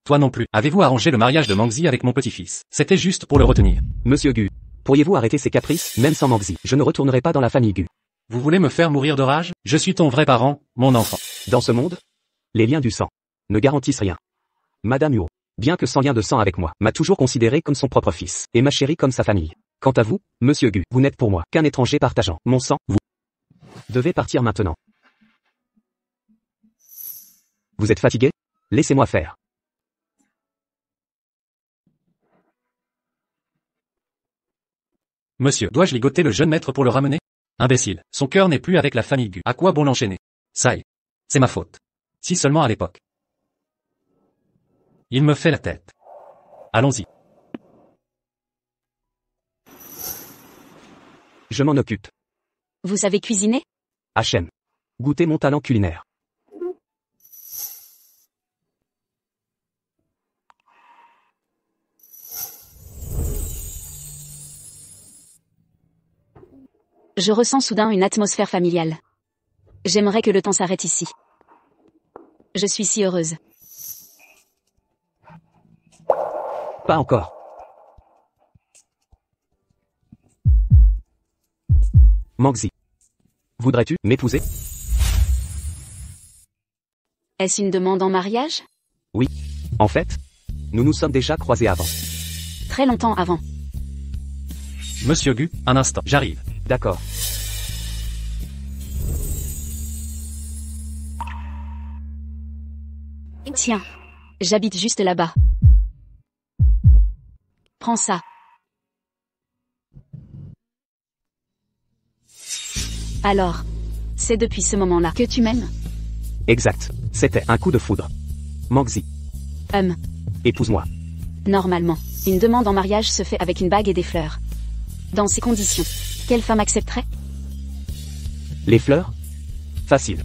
[SPEAKER 3] Toi non plus. Avez-vous arrangé le mariage de Mangzi avec mon petit-fils? C'était juste pour le retenir.
[SPEAKER 4] Monsieur Gu, pourriez-vous arrêter ces caprices, même sans Mangzi? Je ne retournerai pas dans la famille Gu.
[SPEAKER 3] Vous voulez me faire mourir de rage? Je suis ton vrai parent, mon enfant.
[SPEAKER 4] Dans ce monde, les liens du sang ne garantissent rien. Madame Huo, bien que sans lien de sang avec moi, m'a toujours considéré comme son propre fils, et ma chérie comme sa famille. Quant à vous, monsieur Gu, vous n'êtes pour moi qu'un étranger partageant mon sang. Vous devez partir maintenant. Vous êtes fatigué? Laissez-moi faire.
[SPEAKER 3] Monsieur, dois-je ligoter le jeune maître pour le ramener? Imbécile, son cœur n'est plus avec la famille Gu. À quoi bon l'enchaîner? Ça y est. C'est ma faute. Si seulement à l'époque. Il me fait la tête. Allons-y.
[SPEAKER 4] Je m'en occupe.
[SPEAKER 1] Vous savez cuisiner?
[SPEAKER 4] HM. Goûtez mon talent culinaire.
[SPEAKER 1] Je ressens soudain une atmosphère familiale. J'aimerais que le temps s'arrête ici. Je suis si heureuse.
[SPEAKER 4] Pas encore. Mangzi. Voudrais-tu m'épouser?
[SPEAKER 1] Est-ce une demande en mariage?
[SPEAKER 4] Oui. En fait, nous nous sommes déjà croisés avant.
[SPEAKER 1] Très longtemps avant.
[SPEAKER 3] Monsieur Gu, un instant, j'arrive.
[SPEAKER 4] D'accord.
[SPEAKER 1] Tiens. J'habite juste là-bas. Prends ça. Alors. C'est depuis ce moment-là que tu m'aimes?
[SPEAKER 4] Exact. C'était un coup de foudre. Mangzi. Épouse-moi.
[SPEAKER 1] Normalement, une demande en mariage se fait avec une bague et des fleurs. Dans ces conditions, quelle femme accepterait?
[SPEAKER 4] Les fleurs? Facile.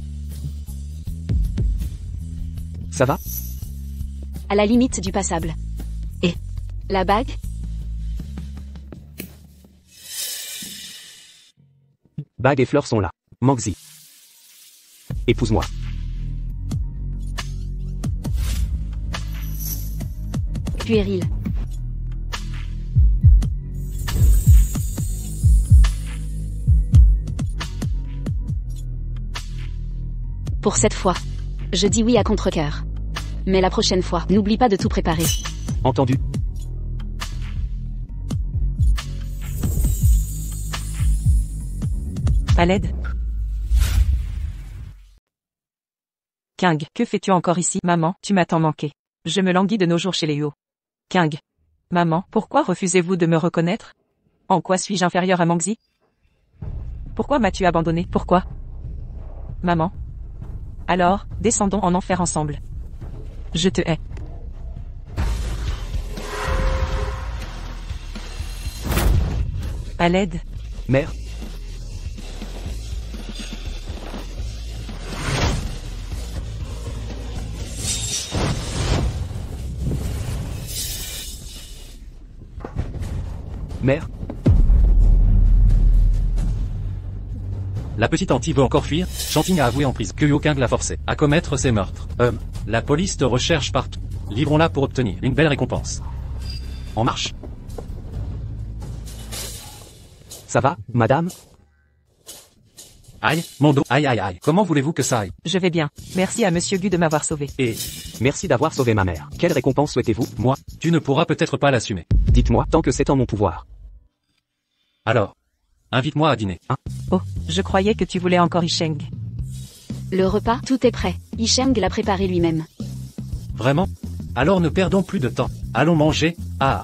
[SPEAKER 4] Ça va?
[SPEAKER 1] À la limite du passable. Et la bague?
[SPEAKER 4] Bague et fleurs sont là. Mangzi. Épouse-moi.
[SPEAKER 1] Puéril. Pour cette fois, je dis oui à contre-cœur. Mais la prochaine fois, n'oublie pas de tout préparer.
[SPEAKER 4] Entendu.
[SPEAKER 2] À l'aide. King, que fais-tu encore ici? Maman, tu m'as tant manqué. Je me languis de nos jours chez les Huo. King. Maman, pourquoi refusez-vous de me reconnaître? En quoi suis-je inférieur à Mangzi? Pourquoi m'as-tu abandonné? Pourquoi? Maman. Alors, descendons en enfer ensemble. Je te hais. À l'aide.
[SPEAKER 4] Mère. Mère.
[SPEAKER 3] La petite Anti veut encore fuir. Chanting a avoué en prison que King l'a forcé à commettre ces meurtres. La police te recherche partout. Livrons-la pour obtenir une belle récompense. En marche.
[SPEAKER 4] Ça va, madame?
[SPEAKER 3] Aïe, mon dos, aïe aïe aïe. Comment voulez-vous que ça aille?
[SPEAKER 2] Je vais bien. Merci à Monsieur Gu de m'avoir sauvé.
[SPEAKER 3] Et,
[SPEAKER 4] Merci d'avoir sauvé ma mère. Quelle récompense souhaitez-vous?
[SPEAKER 3] moi, tu ne pourras peut-être pas l'assumer.
[SPEAKER 4] Dites-moi, tant que c'est en mon pouvoir.
[SPEAKER 3] Alors, invite-moi à dîner.
[SPEAKER 2] Oh, je croyais que tu voulais encore Isheng.
[SPEAKER 1] Le repas, tout est prêt. Isheng l'a préparé lui-même.
[SPEAKER 3] Vraiment? Alors ne perdons plus de temps. Allons manger. Ah.